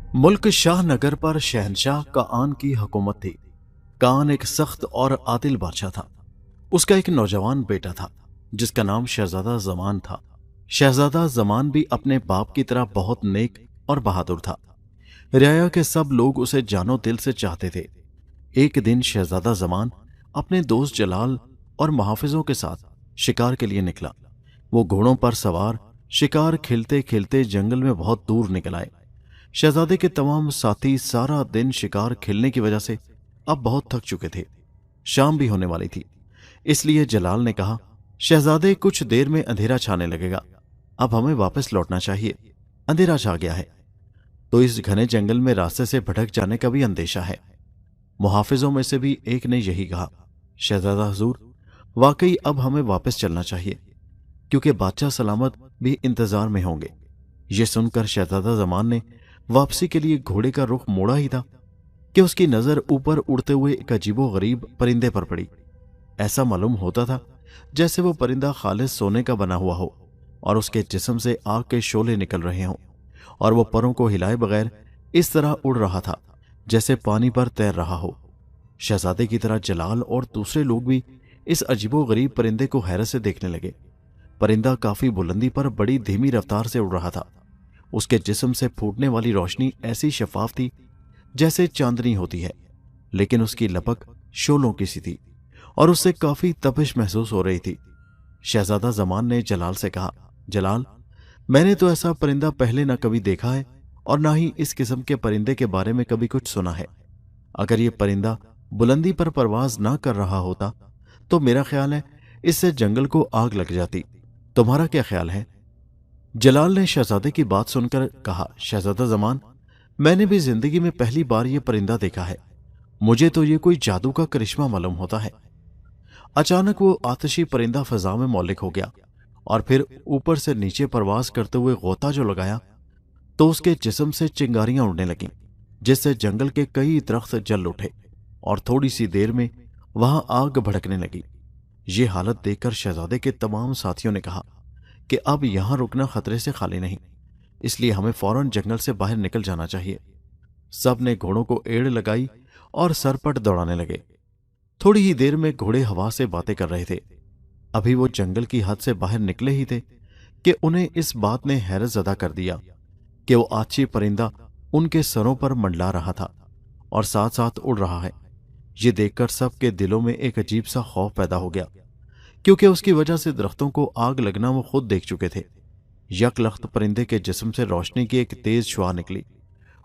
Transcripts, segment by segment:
मुल्क शाहनगर पर शहनशाह कान की हुकूमत थी। कान एक सख्त और आदिल बादशाह था। उसका एक नौजवान बेटा था जिसका नाम शहजादा जमान था। शहजादा जमान भी अपने बाप की तरह बहुत नेक और बहादुर था। रियाया के सब लोग उसे जानो दिल से चाहते थे। एक दिन शहजादा जमान अपने दोस्त जलाल और मुहाफिजों के साथ शिकार के लिए निकला। वो घोड़ों पर सवार शिकार खेलते खेलते जंगल में बहुत दूर निकल आए। शहजादे के तमाम साथी सारा दिन शिकार खेलने की वजह से अब बहुत थक चुके थे। शाम भी होने वाली थी, इसलिए जलाल ने कहा, शहजादे कुछ देर में अंधेरा छाने लगेगा, अब हमें वापस लौटना चाहिए, अंधेरा छा गया है। तो इस घने जंगल में रास्ते से भटक जाने का भी अंदेशा है। मुहाफिजों में से भी एक ने यही कहा, शहजादा हुजूर, वाकई अब हमें वापस चलना चाहिए क्योंकि बादशाह सलामत भी इंतजार में होंगे। ये सुनकर शहजादा जमान ने वापसी के लिए घोड़े का रुख मोड़ा ही था कि उसकी नजर ऊपर उड़ते हुए एक अजीबो गरीब परिंदे पर पड़ी। ऐसा मालूम होता था जैसे वो परिंदा खालिस सोने का बना हुआ हो और उसके जिस्म से आग के शोले निकल रहे हों, और वो परों को हिलाए बगैर इस तरह उड़ रहा था जैसे पानी पर तैर रहा हो। शहजादे की तरह जलाल और दूसरे लोग भी इस अजीबो गरीब परिंदे को हैरत से देखने लगे। परिंदा काफी बुलंदी पर बड़ी धीमी रफ्तार से उड़ रहा था। उसके जिस्म से फूटने वाली रोशनी ऐसी शफाफ थी जैसे चांदनी होती है, लेकिन उसकी लपक शोलों की सी थी और उससे काफी तपिश महसूस हो रही थी। शहजादा जमान ने जलाल से कहा, जलाल, मैंने तो ऐसा परिंदा पहले न कभी देखा है और ना ही इस किस्म के परिंदे के बारे में कभी कुछ सुना है। अगर ये परिंदा बुलंदी पर परवाज ना कर रहा होता तो मेरा ख्याल है इससे जंगल को आग लग जाती। तुम्हारा क्या ख्याल है? जलाल ने शहजादे की बात सुनकर कहा, शहजादा जमान, मैंने भी जिंदगी में पहली बार ये परिंदा देखा है। मुझे तो ये कोई जादू का करिश्मा मालूम होता है। अचानक वो आतिशी परिंदा फजा में मौलिक हो गया और फिर ऊपर से नीचे परवाज करते हुए गोता जो लगाया तो उसके जिस्म से चिंगारियां उड़ने लगीं, जिससे जंगल के कई दरख्त जल उठे और थोड़ी सी देर में वहां आग भड़कने लगी। ये हालत देखकर शहजादे के तमाम साथियों ने कहा कि अब यहां रुकना खतरे से खाली नहीं, इसलिए हमें फौरन जंगल से बाहर निकल जाना चाहिए। सब ने घोड़ों को एड़ लगाई और सरपट दौड़ाने लगे। थोड़ी ही देर में घोड़े हवा से बातें कर रहे थे। अभी वो जंगल की हद से बाहर निकले ही थे कि उन्हें इस बात ने हैरत ज़दा कर दिया कि वो आछी परिंदा उनके सरों पर मंडला रहा था और साथ साथ उड़ रहा है। ये देखकर सबके दिलों में एक अजीब सा खौफ पैदा हो गया, क्योंकि उसकी वजह से दरख्तों को आग लगना वो खुद देख चुके थे। यकलख्त परिंदे के जिस्म से रोशनी की एक तेज शुआ निकली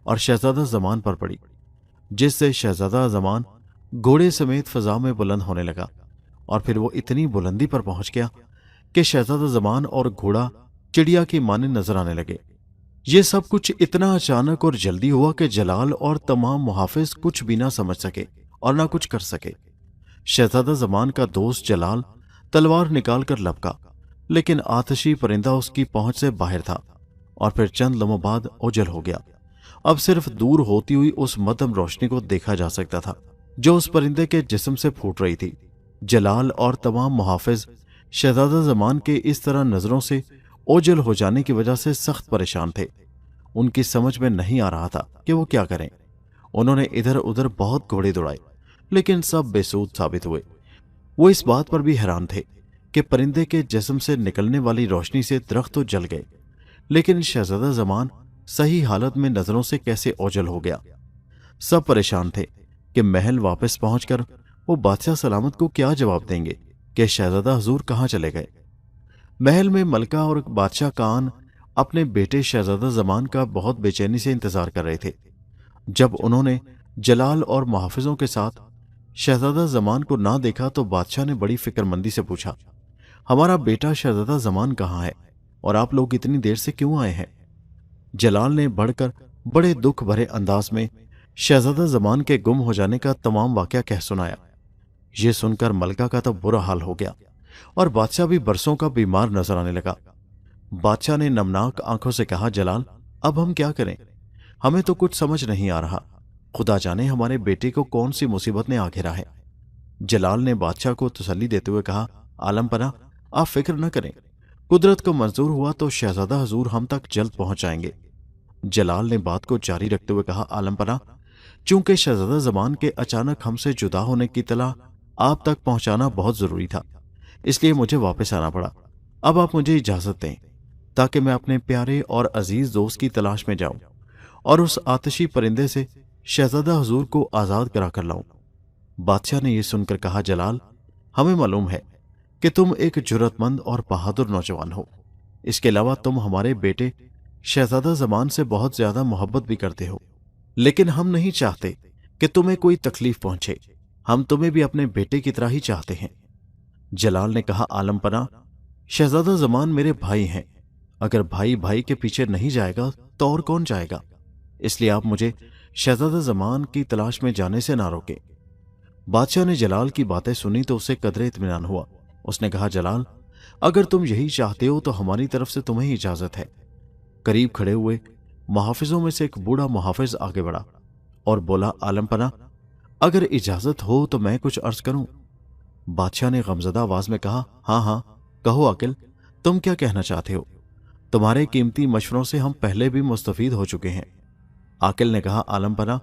और शहजादा जमान पर पड़ी, जिससे शहजादा जमान घोड़े समेत फजा में बुलंद होने लगा और फिर वो इतनी बुलंदी पर पहुंच गया कि शहजादा जमान और घोड़ा चिड़िया की माने नजर आने लगे। ये सब कुछ इतना अचानक और जल्दी हुआ कि जलाल और तमाम मुहाफिज कुछ भी ना समझ सके और ना कुछ कर सके। शहजादा जमान का दोस्त जलाल तलवार निकाल कर लपका, लेकिन आतिशी परिंदा उसकी पहुंच से बाहर था और फिर चंद लम्हों बाद ओझल हो गया। अब सिर्फ दूर होती हुई उस मध्यम रोशनी को देखा जा सकता था जो उस परिंदे के जिस्म से फूट रही थी। जलाल और तमाम मुहाफिज शहजादा जमान के इस तरह नजरों से ओझल हो जाने की वजह से सख्त परेशान थे। उनकी समझ में नहीं आ रहा था कि वो क्या करें। उन्होंने इधर उधर बहुत घोड़े दौड़ाए, लेकिन सब बेसूद साबित हुए। वो इस बात पर भी हैरान थे कि परिंदे के जिस्म से निकलने वाली रोशनी से दरख्त तो जल गए, लेकिन शहजादा जमान सही हालत में नजरों से कैसे ओझल हो गया। सब परेशान थे कि महल वापस पहुंचकर वो बादशाह सलामत को क्या जवाब देंगे कि शहजादा हुजूर कहाँ चले गए। महल में मलका और बादशाह कान अपने बेटे शहजादा जमान का बहुत बेचैनी से इंतजार कर रहे थे। जब उन्होंने जलाल और मुहाफिजों के साथ शहजादा जमान को ना देखा तो बादशाह ने बड़ी फिक्रमंदी से पूछा, हमारा बेटा शहजादा जमान कहाँ है और आप लोग इतनी देर से क्यों आए हैं? जलाल ने बढ़कर बड़े दुख भरे अंदाज में शहजादा जमान के गुम हो जाने का तमाम वाकया कह सुनाया। यह सुनकर मलका का तो बुरा हाल हो गया और बादशाह भी बरसों का बीमार नजर आने लगा। बादशाह ने नमनाक आंखों से कहा, जलाल, अब हम क्या करें? हमें तो कुछ समझ नहीं आ रहा। खुदा जाने हमारे बेटे को कौन सी मुसीबत ने आ घेरा है। जलाल ने बादशाह को तसल्ली देते हुए कहा, आलम पना, आप फिक्र न करें, कुदरत को मंजूर हुआ तो शहजादा हुजूर हम तक जल्द पहुंच जाएंगे। जलाल ने बात को जारी रखते हुए कहा, आलमपना, चूंकि शहजादा जमान के अचानक हमसे जुदा होने की इत्तला आप तक पहुंचाना बहुत जरूरी था, इसलिए मुझे वापस आना पड़ा। अब आप मुझे इजाजत दें ताकि मैं अपने प्यारे और अजीज दोस्त की तलाश में जाऊं और उस आतिशी परिंदे से शहजादा हुजूर को आजाद करा कर लाऊं। बादशाह ने यह सुनकर कहा, जलाल, हमें मालूम है कि तुम एक जुर्रतमंद और बहादुर नौजवान हो। इसके अलावा तुम हमारे बेटे शहजादा जमान से बहुत ज्यादा मोहब्बत भी करते हो, लेकिन हम नहीं चाहते कि तुम्हें कोई तकलीफ पहुंचे। हम तुम्हें भी अपने बेटे की तरह ही चाहते हैं। जलाल ने कहा, आलमपना, शहजादा जमान मेरे भाई हैं। अगर भाई भाई के पीछे नहीं जाएगा तो और कौन जाएगा? इसलिए आप मुझे शहजादा जमान की तलाश में जाने से ना रोके। बादशाह ने जलाल की बातें सुनी तो उसे कदरे इत्मीनान हुआ। उसने कहा, जलाल, अगर तुम यही चाहते हो तो हमारी तरफ से तुम्हें ही इजाजत है। करीब खड़े हुए मुहाफिजों में से एक बूढ़ा मुहाफिज आगे बढ़ा और बोला, आलमपना, अगर इजाजत हो तो मैं कुछ अर्ज करूं। बादशाह ने गमजदा आवाज में कहा, हाँ हाँ कहो आकिल, तुम क्या कहना चाहते हो? तुम्हारे कीमती मशवरों से हम पहले भी मुस्तफीद हो चुके हैं। आकिल ने कहा, आलमपना,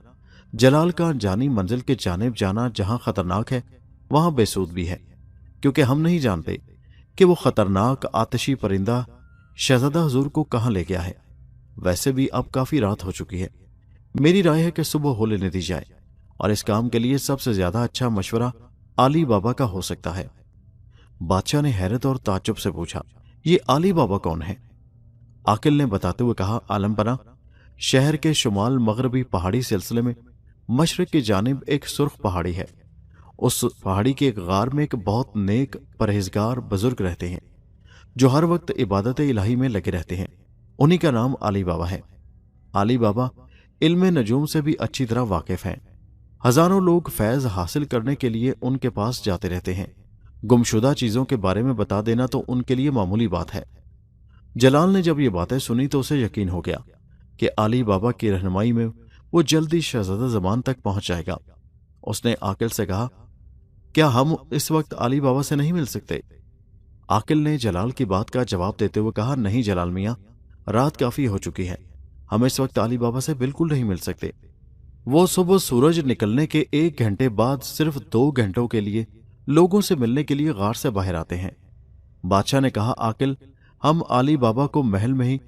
जलाल का जानी मंजिल के जानिब जाना जहां खतरनाक है वहां बेसूद भी है, क्योंकि हम नहीं जानते कि वो खतरनाक आतिशी परिंदा शहजादा हुजूर को कहां ले गया है। वैसे भी अब काफी रात हो चुकी है। मेरी राय है कि सुबह हो लेने दी जाए, और इस काम के लिए सबसे ज्यादा अच्छा मशवरा आली बाबा का हो सकता है। बादशाह ने हैरत और ताज्जुब से पूछा, ये आली बाबा कौन है? आकिल ने बताते हुए कहा, आलमपना, शहर के शुमाल मगरबी पहाड़ी सिलसिले में मशरक की जानिब एक सुर्ख पहाड़ी है। उस पहाड़ी के एक गार में एक बहुत नेक परहेजगार बुजुर्ग रहते हैं जो हर वक्त इबादत इलाही में लगे रहते हैं। उन्हीं का नाम आली बाबा है। आली बाबा इल्म नजूम से भी अच्छी तरह वाकिफ हैं। हजारों लोग फैज हासिल करने के लिए उनके पास जाते रहते हैं। गुमशुदा चीजों के बारे में बता देना तो उनके लिए मामूली बात है। जलाल ने जब ये बातें सुनी तो उसे यकीन हो गया कि आली बाबा की रहनुमाई में वो जल्दी शहजादा जमान तक पहुंच जाएगा। उसने आकिल से कहा, क्या हम इस वक्त आली बाबा से नहीं मिल सकते? आकिल ने जलाल की बात का जवाब देते हुए कहा, नहीं जलाल मियां, रात काफी हो चुकी है। हम इस वक्त आली बाबा से बिल्कुल नहीं मिल सकते। वो सुबह सूरज निकलने के 1 घंटे बाद सिर्फ 2 घंटों के लिए लोगों से मिलने के लिए गार से बाहर आते हैं। बादशाह ने कहा, आकिल, हम आली बाबा को महल में ही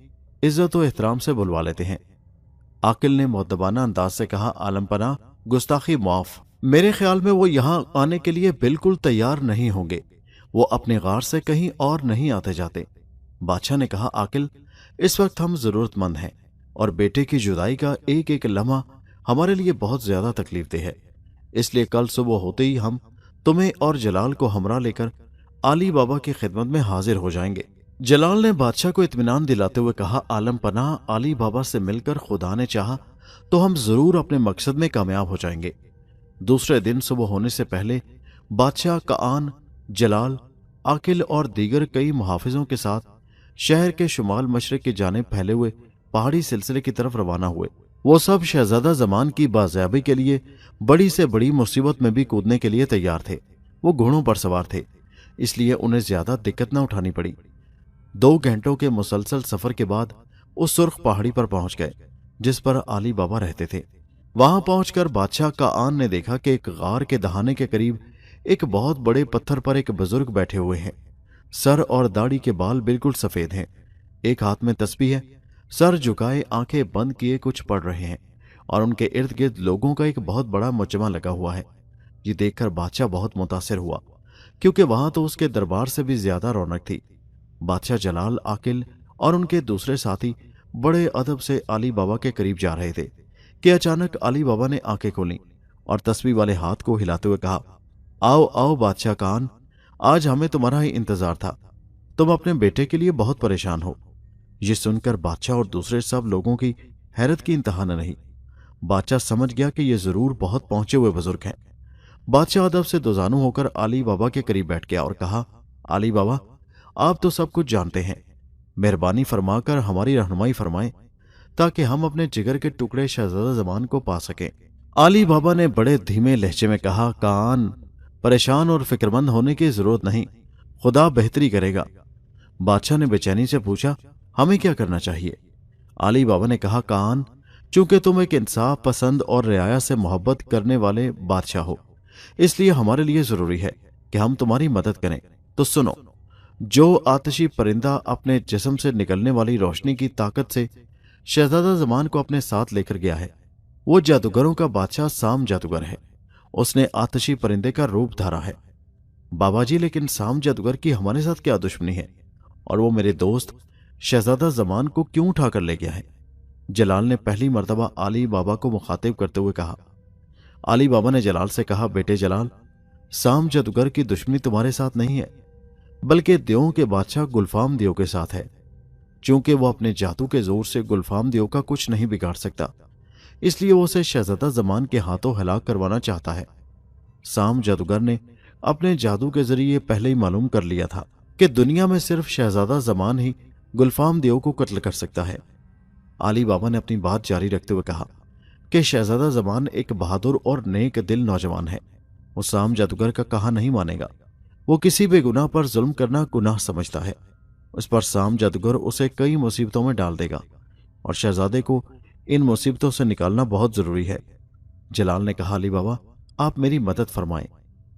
इज्जत और एहतराम से बुलवा लेते हैं। आकिल ने मुअद्दबाना अंदाज से कहा, आलमपना, गुस्ताखी माफ। मेरे ख्याल में वो यहां आने के लिए बिल्कुल तैयार नहीं होंगे। वो अपने गार से कहीं और नहीं आते जाते। बादशाह ने कहा, आकिल, इस वक्त हम जरूरतमंद हैं और बेटे की जुदाई का एक एक लम्हा हमारे लिए बहुत ज्यादा तकलीफ दे है। इसलिए कल सुबह होते ही हम तुम्हें और जलाल को हमरा लेकर आली बाबा की खिदमत में हाजिर हो जाएंगे। जलाल ने बादशाह को इत्मीनान दिलाते हुए कहा, आलम पनाह, आली बाबा से मिलकर खुदा ने चाहा तो हम जरूर अपने मकसद में कामयाब हो जाएंगे। दूसरे दिन सुबह होने से पहले बादशाह कान, जलाल, आकिल और दीगर कई मुहाफिजों के साथ शहर के शुमाल मशरक की जानिब फैले हुए पहाड़ी सिलसिले की तरफ रवाना हुए। वो सब शहजादा जमान की बाज़याबी के लिए बड़ी से बड़ी मुसीबत में भी कूदने के लिए तैयार थे। वो घोड़ों पर सवार थे, इसलिए उन्हें ज्यादा दिक्कत न उठानी पड़ी। 2 घंटों के मुसलसल सफर के बाद उस सुर्ख पहाड़ी पर पहुंच गए जिस पर आली बाबा रहते थे। वहां पहुंचकर बादशाह कान ने देखा कि एक गार के दहाने के करीब एक बहुत बड़े पत्थर पर एक बुजुर्ग बैठे हुए हैं। सर और दाढ़ी के बाल बिल्कुल सफेद हैं। एक हाथ में तस्बीह है, सर झुकाए आंखें बंद किए कुछ पढ़ रहे हैं और उनके इर्द गिर्द लोगों का एक बहुत बड़ा मुजमा लगा हुआ है। ये देखकर बादशाह बहुत मुतासिर हुआ, क्योंकि वहां तो उसके दरबार से भी ज्यादा रौनक थी। बादशाह जलाल, आकिल और उनके दूसरे साथी बड़े अदब से आली बाबा के करीब जा रहे थे कि अचानक आली बाबा ने आंखें खोली और तस्बीह वाले हाथ को हिलाते हुए कहा, आओ आओ बादशाह कान, आज हमें तुम्हारा ही इंतजार था। तुम अपने बेटे के लिए बहुत परेशान हो। ये सुनकर बादशाह और दूसरे सब लोगों की हैरत की इंतहा न रही। बादशाह समझ गया कि ये जरूर बहुत पहुंचे हुए बुजुर्ग हैं। बादशाह अदब से दोजानू होकर आली बाबा के करीब बैठ गया और कहा, आली बाबा, आप तो सब कुछ जानते हैं, मेहरबानी फरमाकर हमारी रहनुमाई फरमाएं ताकि हम अपने जिगर के टुकड़े शहजादा जमान को पा सकें। आली बाबा ने बड़े धीमे लहजे में कहा, कान, परेशान और फिक्रमंद होने की जरूरत नहीं, खुदा बेहतरी करेगा। बादशाह ने बेचैनी से पूछा, हमें क्या करना चाहिए? आली बाबा ने कहा, कान, चूंकि तुम एक इंसाफ पसंद और रियाया से मोहब्बत करने वाले बादशाह हो, इसलिए हमारे लिए जरूरी है कि हम तुम्हारी मदद करें। तो सुनो, जो आतिशी परिंदा अपने जिस्म से निकलने वाली रोशनी की ताकत से शहजादा जमान को अपने साथ लेकर गया है, वो जादूगरों का बादशाह साम जादूगर है। उसने आतिशी परिंदे का रूप धारा है। बाबा जी, लेकिन साम जादूगर की हमारे साथ क्या दुश्मनी है, और वो मेरे दोस्त शहजादा जमान को क्यों उठाकर ले गया है? जलाल ने पहली मर्तबा आली बाबा को मुखातिब करते हुए कहा। आली बाबा ने जलाल से कहा, बेटे जलाल, साम जादूगर की दुश्मनी तुम्हारे साथ नहीं है, बल्कि देवों के बादशाह गुलफाम देव के साथ है। चूंकि वो अपने जादू के जोर से गुलफाम देव का कुछ नहीं बिगाड़ सकता, इसलिए वो उसे शहजादा जमान के हाथों हलाक करवाना चाहता है। साम जादूगर ने अपने जादू के जरिए पहले ही मालूम कर लिया था कि दुनिया में सिर्फ शहजादा जमान ही गुलफाम देव को कत्ल कर सकता है। आली बाबा ने अपनी बात जारी रखते हुए कहा कि शहजादा जमान एक बहादुर और नेक दिल नौजवान है। वो साम जादूगर का कहा नहीं मानेगा। वो किसी बेगुनाह पर जुल्म करना गुनाह समझता है। उस पर साम जादूगर उसे कई मुसीबतों में डाल देगा, और शहजादे को इन मुसीबतों से निकालना बहुत जरूरी है। जलाल ने कहा, अली बाबा, आप मेरी मदद फरमाएं।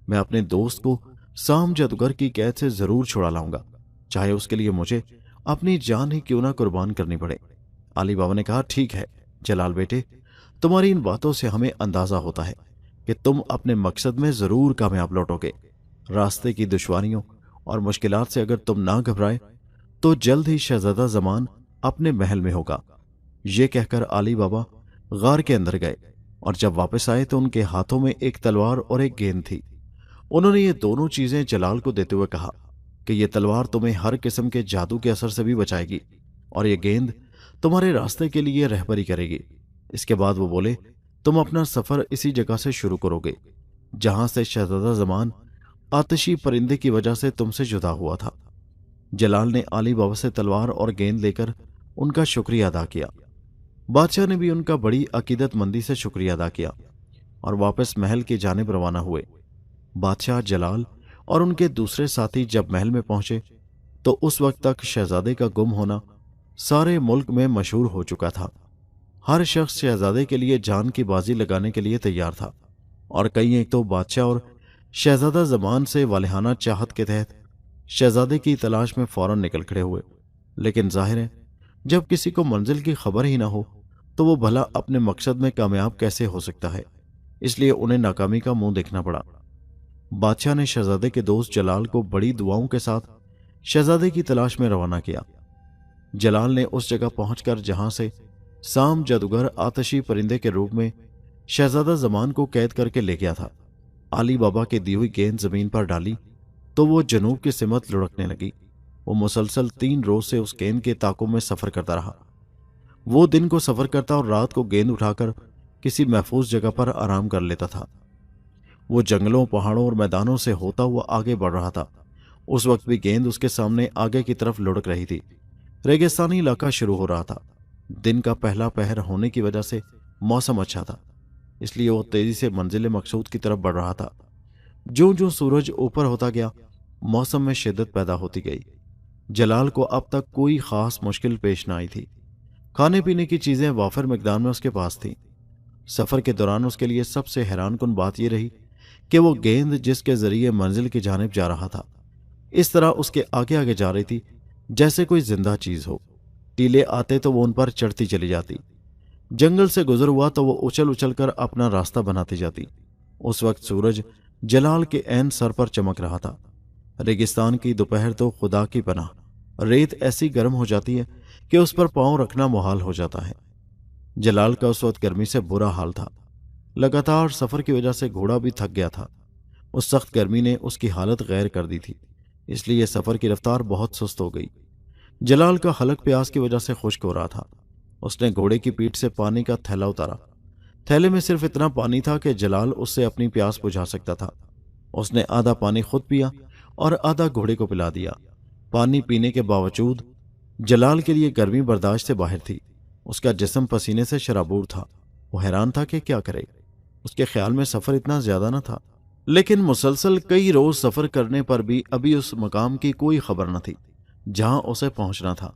मैं अपने दोस्त को साम जादूगर की कैद से जरूर छुड़ा लाऊंगा, चाहे उसके लिए मुझे अपनी जान ही क्यों ना कुर्बान करनी पड़े। अली बाबा ने कहा, ठीक है जलाल बेटे, तुम्हारी इन बातों से हमें अंदाजा होता है कि तुम अपने मकसद में जरूर कामयाब लौटोगे। रास्ते की दुश्वारियों और मुश्किलात से अगर तुम ना घबराए तो जल्द ही शहजादा जमान अपने महल में होगा। ये कहकर आली बाबा गार के अंदर गए, और जब वापस आए तो उनके हाथों में एक तलवार और एक गेंद थी। उन्होंने ये दोनों चीजें जलाल को देते हुए कहा कि यह तलवार तुम्हें हर किस्म के जादू के असर से भी बचाएगी, और यह गेंद तुम्हारे रास्ते के लिए रहबरी करेगी। इसके बाद वो बोले, तुम अपना सफर इसी जगह से शुरू करोगे जहां से शहजादा जमान आतिशी परिंदे की वजह से तुमसे जुदा हुआ था। जलाल ने आली बाबा से तलवार और गेंद लेकर उनका शुक्रिया अदा किया। बादशाह ने भी उनका बड़ी अकीदतमंदी से शुक्रिया अदा किया और वापस महल की जानिब रवाना हुए। बादशाह, जलाल और उनके दूसरे साथी जब महल में पहुंचे तो उस वक्त तक शहजादे का गुम होना सारे मुल्क में मशहूर हो चुका था। हर शख्स शहजादे के लिए जान की बाजी लगाने के लिए तैयार था, और कई एक तो बादशाह और शहजादा जमान से वालिहाना चाहत के तहत शहजादे की तलाश में फौरन निकल खड़े हुए। लेकिन जाहिर है, जब किसी को मंजिल की खबर ही ना हो तो वो भला अपने मकसद में कामयाब कैसे हो सकता है। इसलिए उन्हें नाकामी का मुंह देखना पड़ा। बादशाह ने शहजादे के दोस्त जलाल को बड़ी दुआओं के साथ शहजादे की तलाश में रवाना किया। जलाल ने उस जगह पहुंचकर जहां से साम जादूगर आतिशी परिंदे के रूप में शहजादा जमान को कैद करके ले गया था, आली बाबा की दी हुई गेंद जमीन पर डाली तो वो जनूब की सिमत लुढ़कने लगी। वो मुसलसल 3 रोज से उस गेंद के ताकों में सफर करता रहा। वो दिन को सफर करता और रात को गेंद उठाकर किसी महफूज जगह पर आराम कर लेता था। वो जंगलों, पहाड़ों और मैदानों से होता हुआ आगे बढ़ रहा था। उस वक्त भी गेंद उसके सामने आगे की तरफ लुढ़क रही थी। रेगिस्तानी इलाका शुरू हो रहा था। दिन का पहला पहर होने की वजह से मौसम अच्छा था, इसलिए वो तेजी से मंजिल मकसूद की तरफ बढ़ रहा था। जो जो सूरज ऊपर होता गया, मौसम में शिद्दत पैदा होती गई। जलाल को अब तक कोई खास मुश्किल पेश न आई थी। खाने पीने की चीजें वाफिर मिकदार में उसके पास थीं। सफर के दौरान उसके लिए सबसे हैरानकुन बात यह रही कि वो गेंद जिसके जरिए मंजिल की जानिब जा रहा था, इस तरह उसके आगे आगे जा रही थी जैसे कोई जिंदा चीज हो। टीले आते तो वो उन पर चढ़ती चली जाती। जंगल से गुजर हुआ तो वो उछल उछल कर अपना रास्ता बनाती जाती। उस वक्त सूरज जलाल के ऐन सर पर चमक रहा था। रेगिस्तान की दोपहर तो खुदा की पनाह, रेत ऐसी गर्म हो जाती है कि उस पर पांव रखना मुहाल हो जाता है। जलाल का उस वक्त गर्मी से बुरा हाल था। लगातार सफर की वजह से घोड़ा भी थक गया था। उस सख्त गर्मी ने उसकी हालत गैर कर दी थी, इसलिए सफर की रफ्तार बहुत सुस्त हो गई। जलाल का हलक प्यास की वजह से खुश्क हो रहा था। उसने घोड़े की पीठ से पानी का थैला उतारा। थैले में सिर्फ इतना पानी था कि जलाल उससे अपनी प्यास बुझा सकता था। उसने आधा पानी खुद पिया और आधा घोड़े को पिला दिया। पानी पीने के बावजूद जलाल के लिए गर्मी बर्दाश्त से बाहर थी। उसका जिस्म पसीने से शराबूर था। वो हैरान था कि क्या करे। उसके ख्याल में सफर इतना ज्यादा न था, लेकिन मुसलसल कई रोज सफर करने पर भी अभी उस मकाम की कोई खबर न थी जहां उसे पहुंचना था।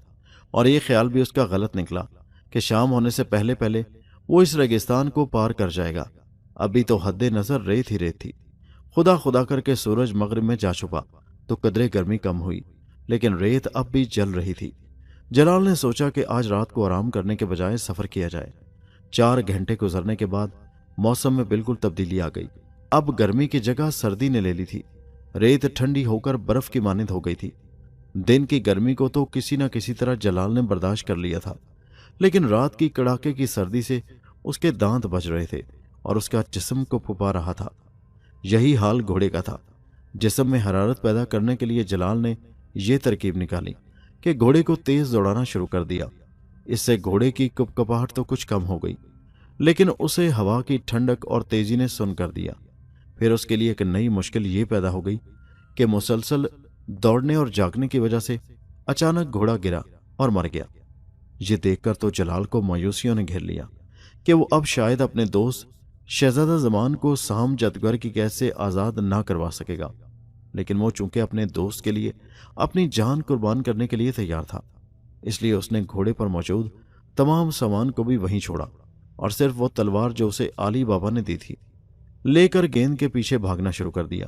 और यह ख्याल भी उसका गलत निकला کہ شام ہونے سے پہلے پہلے وہ اس ریگستان کو پار کر جائے گا۔ ابھی تو حد نظر ریت ہی ریت تھی۔ خدا خدا کر کے سورج مغرب میں جا چھپا تو قدرے گرمی کم ہوئی، لیکن ریت اب بھی جل رہی تھی۔ جلال نے سوچا کہ آج رات کو آرام کرنے کے بجائے سفر کیا جائے۔ 4 گھنٹے گزرنے کے بعد موسم میں بالکل تبدیلی آ گئی۔ اب گرمی کی جگہ سردی نے لے لی تھی۔ ریت ٹھنڈی ہو کر برف کی مانند ہو گئی تھی۔ دن کی گرمی کو تو کسی نہ کسی طرح جلال نے برداشت کر لیا تھا، لیکن رات کی کڑاکے کی سردی سے اس کے دانت بج رہے تھے اور اس کا جسم کو پھپا رہا تھا۔ یہی حال گھوڑے کا تھا۔ جسم میں حرارت پیدا کرنے کے لیے جلال نے یہ ترکیب نکالی کہ گھوڑے کو تیز دوڑانا شروع کر دیا۔ اس سے گھوڑے کی کپکپاہٹ تو کچھ کم ہو گئی، لیکن اسے ہوا کی ٹھنڈک اور تیزی نے سن کر دیا۔ پھر اس کے لیے ایک نئی مشکل یہ پیدا ہو گئی کہ مسلسل دوڑنے اور جاگنے کی وجہ سے اچانک گھوڑا گرا اور مر گیا۔ یہ دیکھ کر تو جلال کو مایوسیوں نے گھیر لیا کہ وہ اب شاید اپنے دوست شہزادہ زمان کو سام جادوگر کی قید سے آزاد نہ کروا سکے گا، لیکن وہ چونکہ اپنے دوست کے لیے اپنی جان قربان کرنے کے لیے تیار تھا، اس لیے اس نے گھوڑے پر موجود تمام سامان کو بھی وہیں چھوڑا اور صرف وہ تلوار جو اسے علی بابا نے دی تھی لے کر گیند کے پیچھے بھاگنا شروع کر دیا۔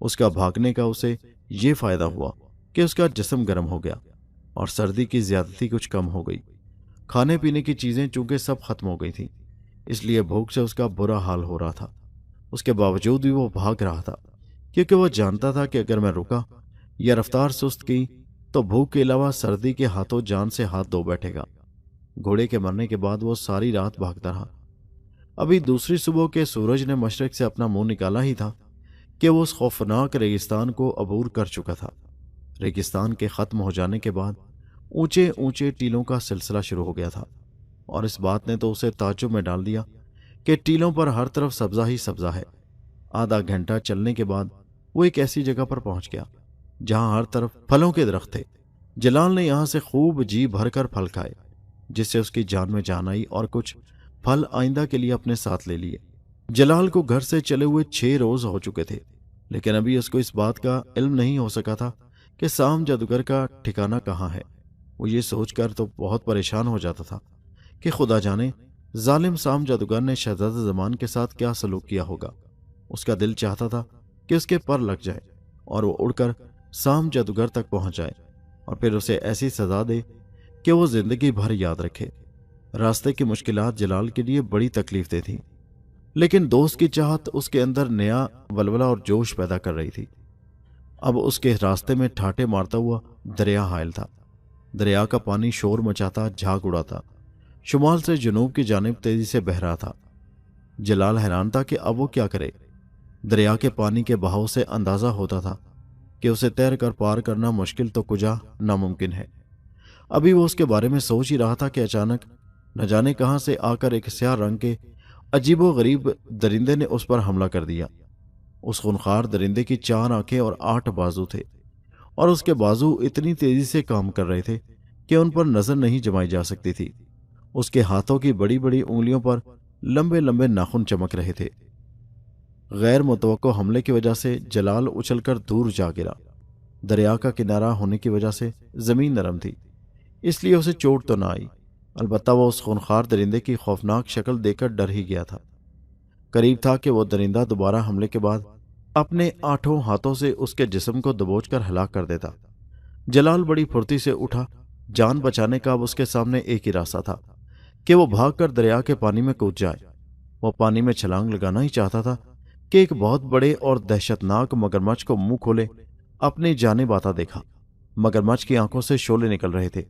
اس کا بھاگنے کا اسے یہ فائدہ ہوا کہ اس کا جسم گرم ہو گیا اور سردی کی زیادتی کچھ کم ہو گئی۔ کھانے پینے کی چیزیں چونکہ سب ختم ہو گئی تھیں، اس لیے بھوک سے اس کا برا حال ہو رہا تھا۔ اس کے باوجود بھی وہ بھاگ رہا تھا، کیونکہ وہ جانتا تھا کہ اگر میں رکا یا رفتار سست کی تو بھوک کے علاوہ سردی کے ہاتھوں جان سے ہاتھ دھو بیٹھے گا۔ گھوڑے کے مرنے کے بعد وہ ساری رات بھاگتا رہا۔ ابھی دوسری صبح کے سورج نے مشرق سے اپنا منہ نکالا ہی تھا کہ وہ اس خوفناک ریگستان کو عبور کر چکا تھا۔ ریگستان کے ختم ہو جانے کے بعد اونچے اونچے ٹیلوں کا سلسلہ شروع ہو گیا تھا، اور اس بات نے تو اسے تعجب میں ڈال دیا کہ ٹیلوں پر ہر طرف سبزہ ہی سبزہ ہے۔ آدھا گھنٹہ چلنے کے بعد وہ ایک ایسی جگہ پر پہنچ گیا جہاں ہر طرف پھلوں کے درخت تھے۔ جلال نے یہاں سے خوب جی بھر کر پھل کھائے، جس سے اس کی جان میں جان آئی، اور کچھ پھل آئندہ کے لیے اپنے ساتھ لے لیے۔ جلال کو گھر سے چلے ہوئے 6 روز ہو چکے تھے، لیکن ابھی اس کو اس بات کا علم نہیں ہو سکا تھا کہ سام جادوگر کا ٹھکانہ کہاں ہے۔ وہ یہ سوچ کر تو بہت پریشان ہو جاتا تھا کہ خدا جانے ظالم سام جادوگر نے شہزادہ زمان کے ساتھ کیا سلوک کیا ہوگا۔ اس کا دل چاہتا تھا کہ اس کے پر لگ جائے اور وہ اڑ کر سام جادوگر تک پہنچ جائے اور پھر اسے ایسی سزا دے کہ وہ زندگی بھر یاد رکھے۔ راستے کی مشکلات جلال کے لیے بڑی تکلیف دہ تھیں، لیکن دوست کی چاہت اس کے اندر نیا ولولہ اور جوش پیدا کر رہی تھی۔ اب اس کے راستے میں ٹھاٹے مارتا ہوا دریا حائل تھا۔ دریا کا پانی شور مچاتا جھاگ اڑاتا شمال سے جنوب کی جانب تیزی سے بہہ رہا تھا۔ جلال حیران تھا کہ اب وہ کیا کرے۔ دریا کے پانی کے بہاؤ سے اندازہ ہوتا تھا کہ اسے تیر کر پار کرنا مشکل تو کجا ناممکن ہے۔ ابھی وہ اس کے بارے میں سوچ ہی رہا تھا کہ اچانک نہ جانے کہاں سے آ کر ایک سیاہ رنگ کے عجیب و غریب درندے نے اس پر حملہ کر دیا۔ اس خونخوار درندے کی 4 آنکھیں اور 8 بازو تھے، اور اس کے بازو اتنی تیزی سے کام کر رہے تھے کہ ان پر نظر نہیں جمائی جا سکتی تھی۔ اس کے ہاتھوں کی بڑی بڑی انگلیوں پر لمبے لمبے ناخن چمک رہے تھے۔ غیر متوقع حملے کی وجہ سے جلال اچھل کر دور جا گرا۔ دریا کا کنارہ ہونے کی وجہ سے زمین نرم تھی، اس لیے اسے چوٹ تو نہ آئی، البتہ وہ اس خونخوار درندے کی خوفناک شکل دیکھ کر ڈر ہی گیا تھا۔ قریب تھا کہ وہ درندہ دوبارہ حملے کے بعد اپنے 8 ہاتھوں سے اس کے جسم کو دبوچ کر ہلاک کر دیتا۔ جلال بڑی پھرتی سے اٹھا۔ جان بچانے کا اب اس کے سامنے ایک ہی راستہ تھا کہ وہ بھاگ کر دریا کے پانی میں کود جائے۔ وہ پانی میں چھلانگ لگانا ہی چاہتا تھا کہ ایک بہت بڑے اور دہشتناک مگرمچھ کو منہ کھولے اپنی جانب آتا دیکھا۔ مگرمچھ کی آنکھوں سے شعلے نکل رہے تھے۔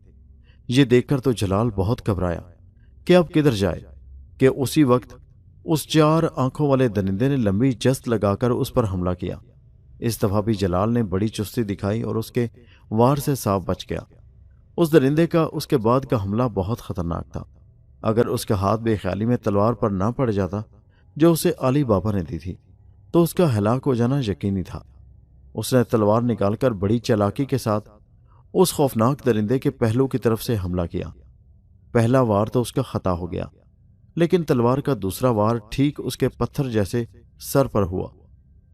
یہ دیکھ کر تو جلال بہت گھبرایا کہ اب کدھر جائے کہ اسی وقت اس 4 آنکھوں والے درندے نے لمبی جست لگا کر اس پر حملہ کیا۔ اس دفعہ بھی جلال نے بڑی چستی دکھائی اور اس کے وار سے صاف بچ گیا۔ اس درندے کا اس کے بعد کا حملہ بہت خطرناک تھا۔ اگر اس کا ہاتھ بے خیالی میں تلوار پر نہ پڑ جاتا جو اسے علی بابا نے دی تھی تو اس کا ہلاک ہو جانا یقینی تھا۔ اس نے تلوار نکال کر بڑی چالاکی کے ساتھ اس خوفناک درندے کے پہلو کی طرف سے حملہ کیا۔ پہلا وار تو اس کا خطا ہو گیا، لیکن تلوار کا دوسرا وار ٹھیک اس کے پتھر جیسے سر پر ہوا۔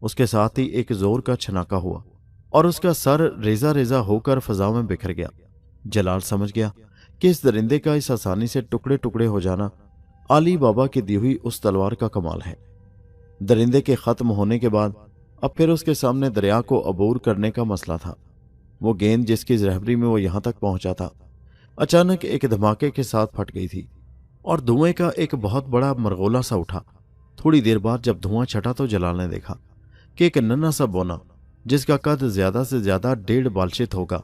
اس کے ساتھ ہی ایک زور کا چھناکا ہوا اور اس کا سر ریزہ ریزہ ہو کر فضا میں بکھر گیا۔ جلال سمجھ گیا कि इस दरिंदे का इस आसानी से टुकड़े टुकड़े हो जाना अली बाबा की दी हुई उस तलवार का कमाल है। दरिंदे के खत्म होने के बाद अब फिर उसके सामने दरिया को अबूर करने का मसला था। वो गेंद जिसकी रहबरी में वो यहां तक पहुंचा था, अचानक एक धमाके के साथ फट गई थी और धुएं का एक बहुत बड़ा मरगोला सा उठा। थोड़ी देर बाद जब धुआं छटा तो जलाल ने देखा कि एक नन्हा सा बोना, जिसका कद ज्यादा से ज्यादा 1.5 बालशित होगा,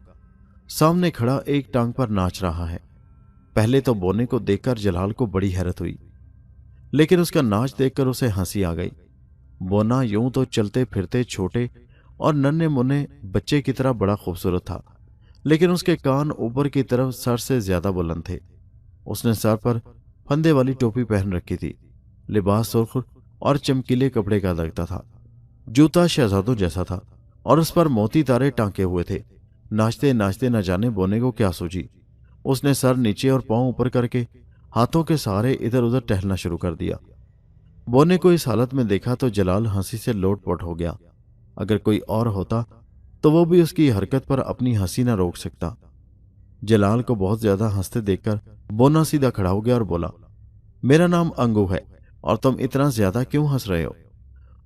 सामने खड़ा एक टांग पर नाच रहा है। पहले तो बोने को देखकर जलाल को बड़ी हैरत हुई, लेकिन उसका नाच देखकर उसे हंसी आ गई। बोना यूं तो चलते फिरते छोटे और नन्हे मुन्ने बच्चे की तरह बड़ा खूबसूरत था, लेकिन उसके कान ऊपर की तरफ सर से ज्यादा बुलंद थे। उसने सर पर फंदे वाली टोपी पहन रखी थी। लिबास सुर्ख और चमकीले कपड़े का लगता था। जूता शहजादों जैसा था और उस पर मोती तारे टांके हुए थे। नाचते नाचते न जाने बोने को क्या सूझी, उसने सर नीचे और पांव ऊपर करके हाथों के सहारे इधर उधर टहलना शुरू कर दिया। बोने को इस हालत में देखा तो जलाल हंसी से लोटपोट हो गया। अगर कोई और होता तो वो भी उसकी हरकत पर अपनी हंसी न रोक सकता। जलाल को बहुत ज्यादा हंसते देखकर बोना सीधा खड़ा हो गया और बोला, मेरा नाम अंगू है और तुम इतना ज्यादा क्यों हंस रहे हो?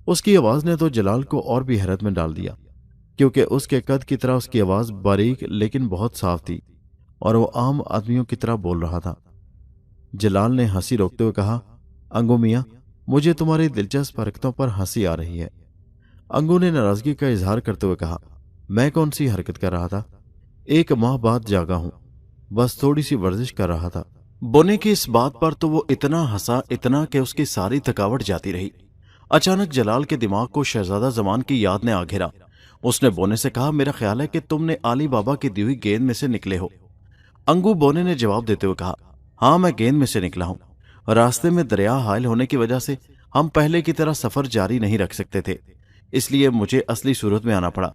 उसकी आवाज ने तो जलाल को और भी हैरत में डाल दिया, क्योंकि उसके कद की तरह उसकी आवाज बारीक लेकिन बहुत साफ थी और वो आम आदमियों की तरह बोल रहा था। जलाल ने हंसी रोकते हुए कहा, अंगू मियां, मुझे तुम्हारी दिलचस्प हरकतों पर हंसी आ रही है। अंगू ने नाराजगी का इजहार करते हुए कहा, मैं कौन सी हरकत कर रहा था? 1 माह बाद जागा हूं, बस थोड़ी सी वर्जिश कर रहा था। बोने की इस बात पर तो वो इतना हंसा, इतना कि उसकी सारी थकावट जाती रही। अचानक जलाल के दिमाग को शहजादा जमान की याद ने आ घेरा। उसने बोने से कहा, मेरा ख्याल है कि तुमने आली बाबा की दी हुई गेंद में से निकले हो। अंगू बोने ने जवाब देते हुए कहा, हाँ, मैं गेंद में से निकला हूं। रास्ते में दरिया हायल होने की वजह से हम पहले की तरह सफर जारी नहीं रख सकते थे, इसलिए मुझे असली सूरत में आना पड़ा।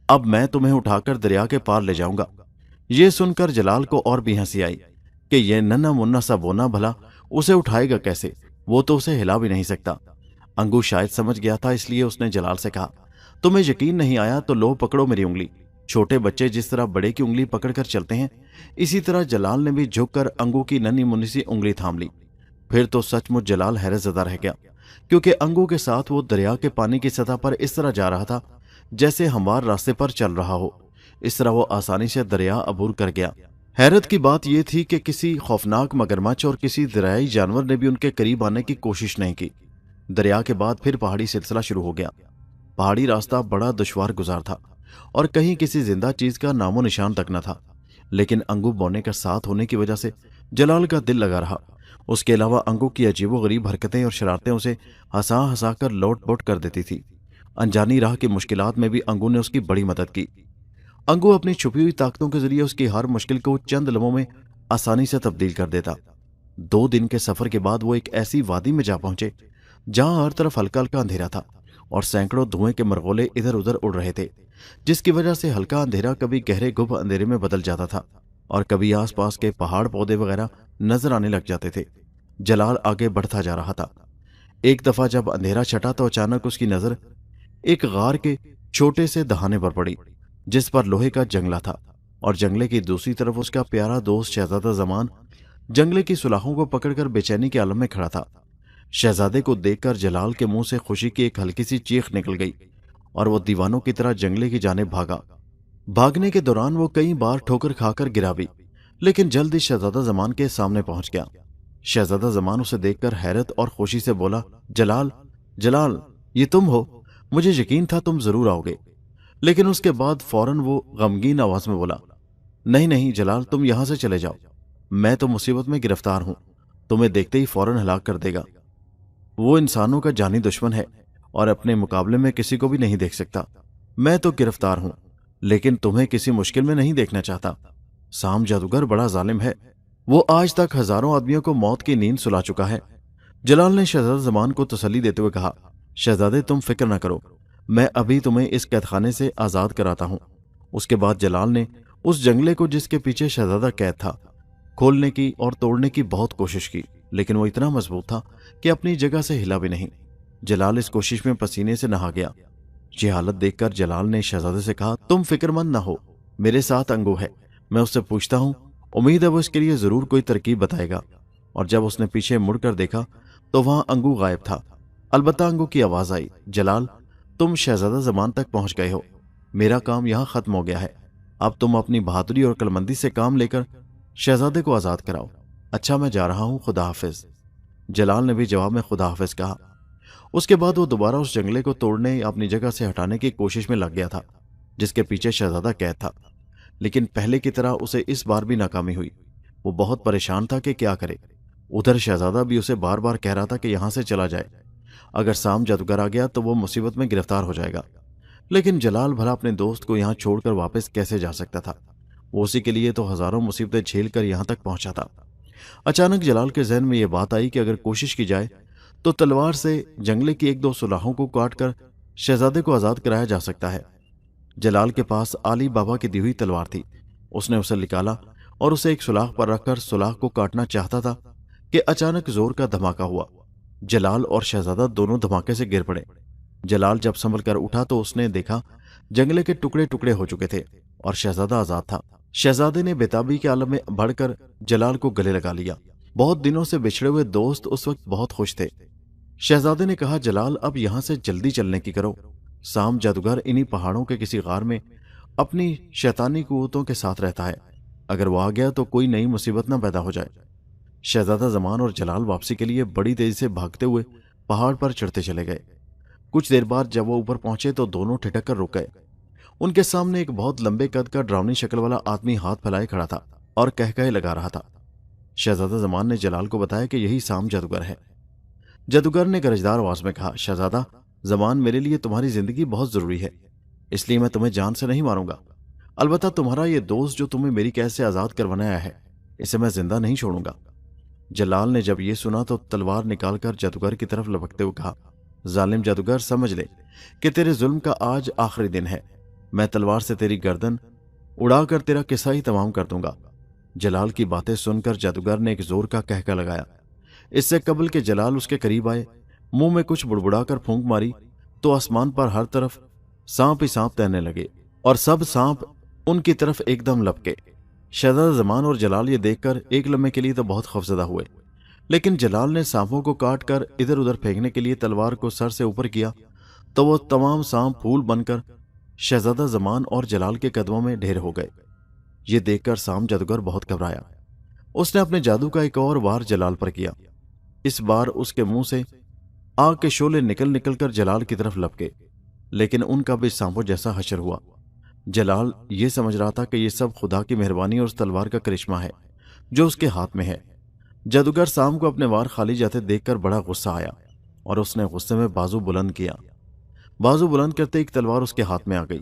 अब मैं तुम्हें उठाकर दरिया के पार ले जाऊंगा। ये सुनकर जलाल को और भी हंसी आई कि यह नन्हा मुन्ना सा बोना भला उसे उठाएगा कैसे, वो तो उसे हिला भी नहीं सकता। अंगू शायद समझ गया था, इसलिए उसने जलाल से कहा, तुम्हें यकीन नहीं आया तो लो पकड़ो मेरी उंगली। छोटे बच्चे जिस तरह बड़े की उंगली पकड़कर चलते हैं, इसी तरह जलाल ने भी झुककर अंगू की नन्ही मुन्नी सी उंगली थाम ली। फिर तो सचमुच जलाल हैरतज़दा रह गया, क्योंकि अंगू के साथ वो दरिया के पानी की सतह पर इस तरह जा रहा था जैसे हमार रास्ते पर चल रहा हो। इस तरह वो आसानी से दरिया अबूर कर गया। हैरत की बात यह थी कि किसी खौफनाक मगरमच्छ और किसी दरियाई जानवर ने भी उनके करीब आने की कोशिश नहीं की। दरिया के बाद फिर पहाड़ी सिलसिला शुरू हो गया। पहाड़ी रास्ता बड़ा दुश्वार गुजार था और कहीं किसी जिंदा चीज का नामो निशान तक न था, लेकिन अंगू बोने का साथ होने की वजह से जलाल का दिल लगा रहा। उसके अलावा अंगू की अजीबोगरीब हरकतें और शरारतें उसे हंसा हंसा कर लोट-पोट कर देती थी। अनजानी राह की मुश्किलात में भी अंगू ने उसकी बड़ी मदद की। अंगू अपनी छुपी हुई ताकतों के जरिए उसकी हर मुश्किल को चंद लम्हों में आसानी से तब्दील कर देता। 2 दिन के सफर के बाद वो एक ऐसी वादी में जा पहुंचे जहां हर तरफ हल्का हल्का अंधेरा था और सैकड़ों धुएं के मरगोले इधर उधर उड़ रहे थे, जिसकी वजह से हल्का अंधेरा कभी गहरे गुभ अंधेरे में बदल जाता था और कभी आसपास के पहाड़ पौधे वगैरह नजर आने लग जाते थे। जलाल आगे बढ़ता जा रहा था। एक दफा जब अंधेरा छटा तो अचानक उसकी नजर एक गार के छोटे से दहाने पर पड़ी, जिस पर लोहे का जंगला था और जंगले की दूसरी तरफ उसका प्यारा दोस्त शहजादा जमान जंगले की सुलाखों को पकड़कर बेचैनी के आलम में खड़ा था। शहजादे को देखकर जलाल के मुंह से खुशी की एक हल्की सी चीख निकल गई और वो दीवानों की तरह जंगले की जानिब भागा। भागने के दौरान वो कई बार ठोकर खाकर गिरा भी, लेकिन जल्द ही शहजादा जमान के सामने पहुंच गया। शहजादा जमान उसे देखकर हैरत और खुशी से बोला, जलाल, जलाल, ये तुम हो? मुझे यकीन था तुम जरूर आओगे। लेकिन उसके बाद फौरन वो गमगीन आवाज में बोला, नहीं नहीं जलाल, तुम यहां से चले जाओ। मैं तो मुसीबत में गिरफ्तार हूं, तुम्हें देखते ही फौरन हलाक कर देगा। वो इंसानों का जानी दुश्मन है और अपने मुकाबले में किसी को भी नहीं देख सकता। मैं तो गिरफ्तार हूं, लेकिन तुम्हें किसी मुश्किल में नहीं देखना चाहता। साम जादूगर बड़ा जालिम है, वो आज तक हजारों आदमियों को मौत की नींद सुला चुका है। जलाल ने शहजादा जमान को तसल्ली देते हुए कहा, शहजादे तुम फिक्र न करो, मैं अभी तुम्हें इस कैदखाने से आजाद कराता हूं। उसके बाद जलाल ने उस जंगले को जिसके पीछे शहजादा कैद था खोलने की और तोड़ने की बहुत कोशिश की, लेकिन वो इतना मजबूत था कि अपनी जगह से हिला भी नहीं। जलाल इस कोशिश में पसीने से नहा गया। ये हालत देखकर जलाल ने शहजादे से कहा, तुम फिक्रमंद न हो, मेरे साथ अंगू है, मैं उससे पूछता हूं امید ہے وہ اس کے لیے ضرور کوئی ترکیب بتائے گا۔ اور جب اس نے پیچھے مڑ کر دیکھا تو وہاں انگو غائب تھا۔ البتہ انگو کی آواز آئی، جلال تم شہزادہ زمان تک پہنچ گئے ہو، میرا کام یہاں ختم ہو گیا ہے، اب تم اپنی بہادری اور کلمندی سے کام لے کر شہزادے کو آزاد کراؤ۔ اچھا میں جا رہا ہوں، خدا حافظ۔ جلال نے بھی جواب میں خدا حافظ کہا۔ اس کے بعد وہ دوبارہ اس جنگلے کو توڑنے یا اپنی جگہ سے ہٹانے کی کوشش میں لگ گیا تھا جس کے پیچھے شہزادہ قید تھا، لیکن پہلے کی طرح اسے اس بار بھی ناکامی ہوئی۔ وہ بہت پریشان تھا کہ کیا کرے۔ ادھر شہزادہ بھی اسے بار بار کہہ رہا تھا کہ یہاں سے چلا جائے، اگر سام جادوگر آ گیا تو وہ مصیبت میں گرفتار ہو جائے گا۔ لیکن جلال بھلا اپنے دوست کو یہاں چھوڑ کر واپس کیسے جا سکتا تھا؟ وہ اسی کے لیے تو ہزاروں مصیبتیں جھیل کر یہاں تک پہنچا تھا۔ اچانک جلال کے ذہن میں یہ بات آئی کہ اگر کوشش کی جائے تو تلوار سے جنگلے کی ایک دو سلاخوں کو کاٹ کر شہزادے کو آزاد کرایا جا سکتا ہے۔ جلال کے پاس علی بابا کی دی ہوئی تلوار تھی۔ اس نے اسے نکالا اور اسے ایک سلاخ پر رکھ کر سلاخ کو کاٹنا چاہتا تھا کہ اچانک زور کا دھماکہ ہوا۔ جلال اور شہزادہ دونوں دھماکے سے گر پڑے۔ جلال جب سنبھل کر اٹھا تو اس نے دیکھا جنگلے کے ٹکڑے ٹکڑے ہو چکے تھے اور شہزادہ آزاد تھا۔ شہزادے نے بےتابی کے عالم میں بڑھ کر جلال کو گلے لگا لیا۔ بہت دنوں سے بچھڑے ہوئے دوست اس وقت بہت خوش تھے۔ شہزادے نے کہا، جلال اب یہاں سے جلدی چلنے کی کرو، سام جادوگر انہی پہاڑوں کے کسی غار میں اپنی شیطانی قوتوں کے ساتھ رہتا ہے، اگر وہ آ گیا تو کوئی نئی مصیبت نہ پیدا ہو جائے۔ شہزادہ زمان اور جلال واپسی کے لیے بڑی تیزی سے بھاگتے ہوئے پہاڑ پر چڑھتے چلے گئے۔ کچھ دیر بعد جب وہ اوپر پہنچے تو دونوں ٹھٹک کر رک گئے۔ ان کے سامنے ایک بہت لمبے قد کا ڈراؤنی شکل والا آدمی ہاتھ پھیلائے کھڑا تھا اور کہکہے لگا رہا تھا۔ شہزادہ زمان نے جلال کو بتایا کہ یہی سام جادوگر ہے۔ جادوگر نے گرجدار آواز میں کہا، شہزادہ زمان میرے لیے تمہاری زندگی بہت ضروری ہے، اس لیے میں تمہیں جان سے نہیں ماروں گا، البتہ تمہارا یہ دوست جو تمہیں میری قید سے آزاد کروانے آیا ہے اسے میں زندہ نہیں چھوڑوں گا۔ جلال نے جب یہ سنا تو تلوار نکال کر جادوگر کی طرف لپکتے ہوئے کہا، ظالم جادوگر سمجھ لے کہ تیرے ظلم کا آج آخری دن ہے، میں تلوار سے تیری گردن اڑا کر تیرا قصہ ہی تمام کر دوں گا۔ جلال کی باتیں سن کر جادوگر نے ایک زور کا کہکا لگایا۔ اس سے قبل کہ جلال اس کے قریب آئے، منہ میں کچھ بڑبڑا کر پھونک ماری تو آسمان پر ہر طرف سانپ ہی سانپ تیرنے لگے اور سب سانپ ان کی طرف ایک دم لپکے۔ شہزادہ زمان اور جلال یہ دیکھ کر ایک لمحے کے لیے تو بہت خوفزدہ ہوئے، لیکن جلال نے سانپوں کو کاٹ کر ادھر ادھر پھینکنے کے لیے تلوار کو سر سے اوپر کیا تو وہ تمام سانپ پھول بن کر شہزادہ زمان اور جلال کے قدموں میں ڈھیر ہو گئے۔ یہ دیکھ کر سام جادوگر بہت گھبرایا۔ اس نے اپنے جادو کا ایک اور وار جلال پر کیا۔ اس بار اس کے منہ سے آگ کے شعلے نکل نکل کر جلال کی طرف لپکے، لیکن ان کا بھی سانپوں جیسا حشر ہوا۔ جلال یہ سمجھ رہا تھا کہ یہ سب خدا کی مہربانی اور اس تلوار کا کرشمہ ہے جو اس کے ہاتھ میں ہے۔ جادوگر سام کو اپنے وار خالی جاتے دیکھ کر بڑا غصہ آیا اور اس نے غصے میں بازو بلند کیا۔ بازو بلند کرتے ایک تلوار اس کے ہاتھ میں آ گئی۔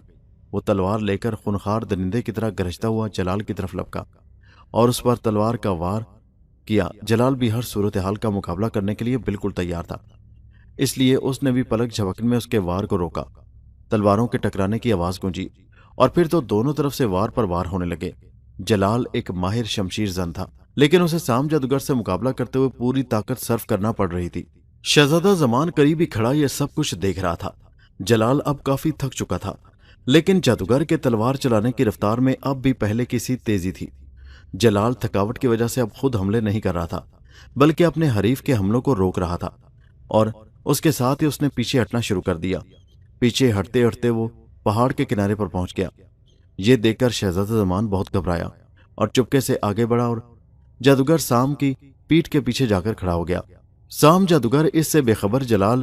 وہ تلوار لے کر خونخوار درندے کی طرح گرجتا ہوا جلال کی طرف لپکا اور اس پر تلوار کا وار کیا۔ جلال بھی ہر صورتحال کا مقابلہ کرنے کے لیے بالکل تیار تھا، اس لیے اس نے بھی پلک جھپکنے میں اس کے وار کو روکا۔ تلواروں کے ٹکرانے کی آواز گونجی اور پھر تو دونوں طرف سے وار پر وار ہونے لگے۔ جلال ایک ماہر شمشیر زن تھا، لیکن اسے سام جادوگر سے مقابلہ کرتے ہوئے پوری طاقت صرف کرنا پڑ رہی تھی۔ شہزادہ زمان قریب ہی کھڑا یہ سب کچھ دیکھ رہا تھا۔ جلال اب کافی تھک چکا تھا، لیکن جادوگر کے تلوار چلانے کی رفتار میں اب بھی پہلے کی سی تیزی تھی۔ جلال تھکاوٹ کی وجہ سے اب خود حملے نہیں کر رہا تھا، بلکہ اپنے حریف کے حملوں کو روک رہا تھا، اور اس کے ساتھ ہی اس نے پیچھے ہٹنا شروع کر دیا۔ پیچھے ہٹتے ہٹتے وہ پہاڑ کے کنارے پر پہنچ گیا۔ یہ دیکھ کر شہزادہ زمان بہت گھبرایا اور چپکے سے آگے بڑھا اور جادوگر سام کی پیٹھ کے پیچھے جا کر کھڑا ہو گیا۔ سام جادوگر اس سے بے خبر جلال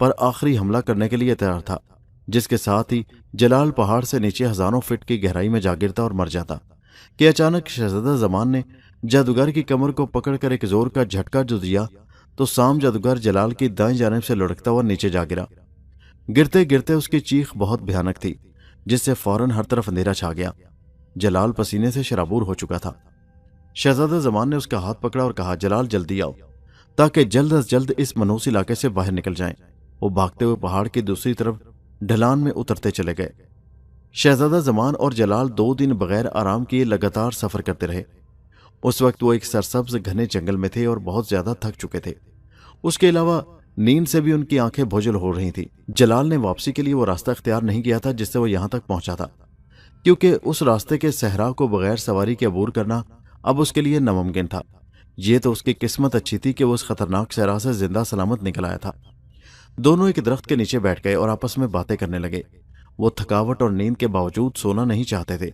پر آخری حملہ کرنے کے لیے تیار تھا، جس کے ساتھ ہی جلال پہاڑ سے نیچے ہزاروں فٹ کی گہرائی میں جا گرتا اور مر جاتا کہ اچانک شہزادہ زمان نے جادوگر کی کمر کو پکڑ کر ایک زور کا جھٹکا جو دیا تو سام جادوگر جلال کی دائیں جانب سے لڑکتا ہوا نیچے جا گرا۔ گرتے گرتے اس کی چیخ بہت بھیانک تھی، جس سے فوراً ہر طرف اندھیرا چھا گیا۔ جلال پسینے سے شرابور ہو چکا تھا۔ شہزادہ زمان نے اس کا ہاتھ پکڑا اور کہا، جلال جلدی آؤ تاکہ جلد از جلد اس منوس علاقے سے باہر نکل جائیں۔ وہ بھاگتے ہوئے پہاڑ کی دوسری طرف ڈھلان میں اترتے چلے گئے۔ شہزادہ زمان اور جلال 2 دن بغیر آرام کیے لگاتار سفر کرتے رہے۔ اس وقت وہ ایک سرسبز گھنے جنگل میں تھے اور بہت زیادہ تھک چکے تھے۔ اس کے علاوہ نیند سے بھی ان کی آنکھیں بھوجل ہو رہی تھیں۔ جلال نے واپسی کے لیے وہ راستہ اختیار نہیں کیا تھا جس سے وہ یہاں تک پہنچا تھا، کیونکہ اس راستے کے صحرا کو بغیر سواری کے عبور کرنا اب اس کے لیے ناممکن تھا۔ یہ تو اس کی قسمت اچھی تھی کہ وہ اس خطرناک صحرا سے زندہ سلامت نکل آیا تھا۔ دونوں ایک درخت کے نیچے بیٹھ گئے اور آپس میں باتیں کرنے لگے۔ وہ تھکاوٹ اور نیند کے باوجود سونا نہیں چاہتے تھے،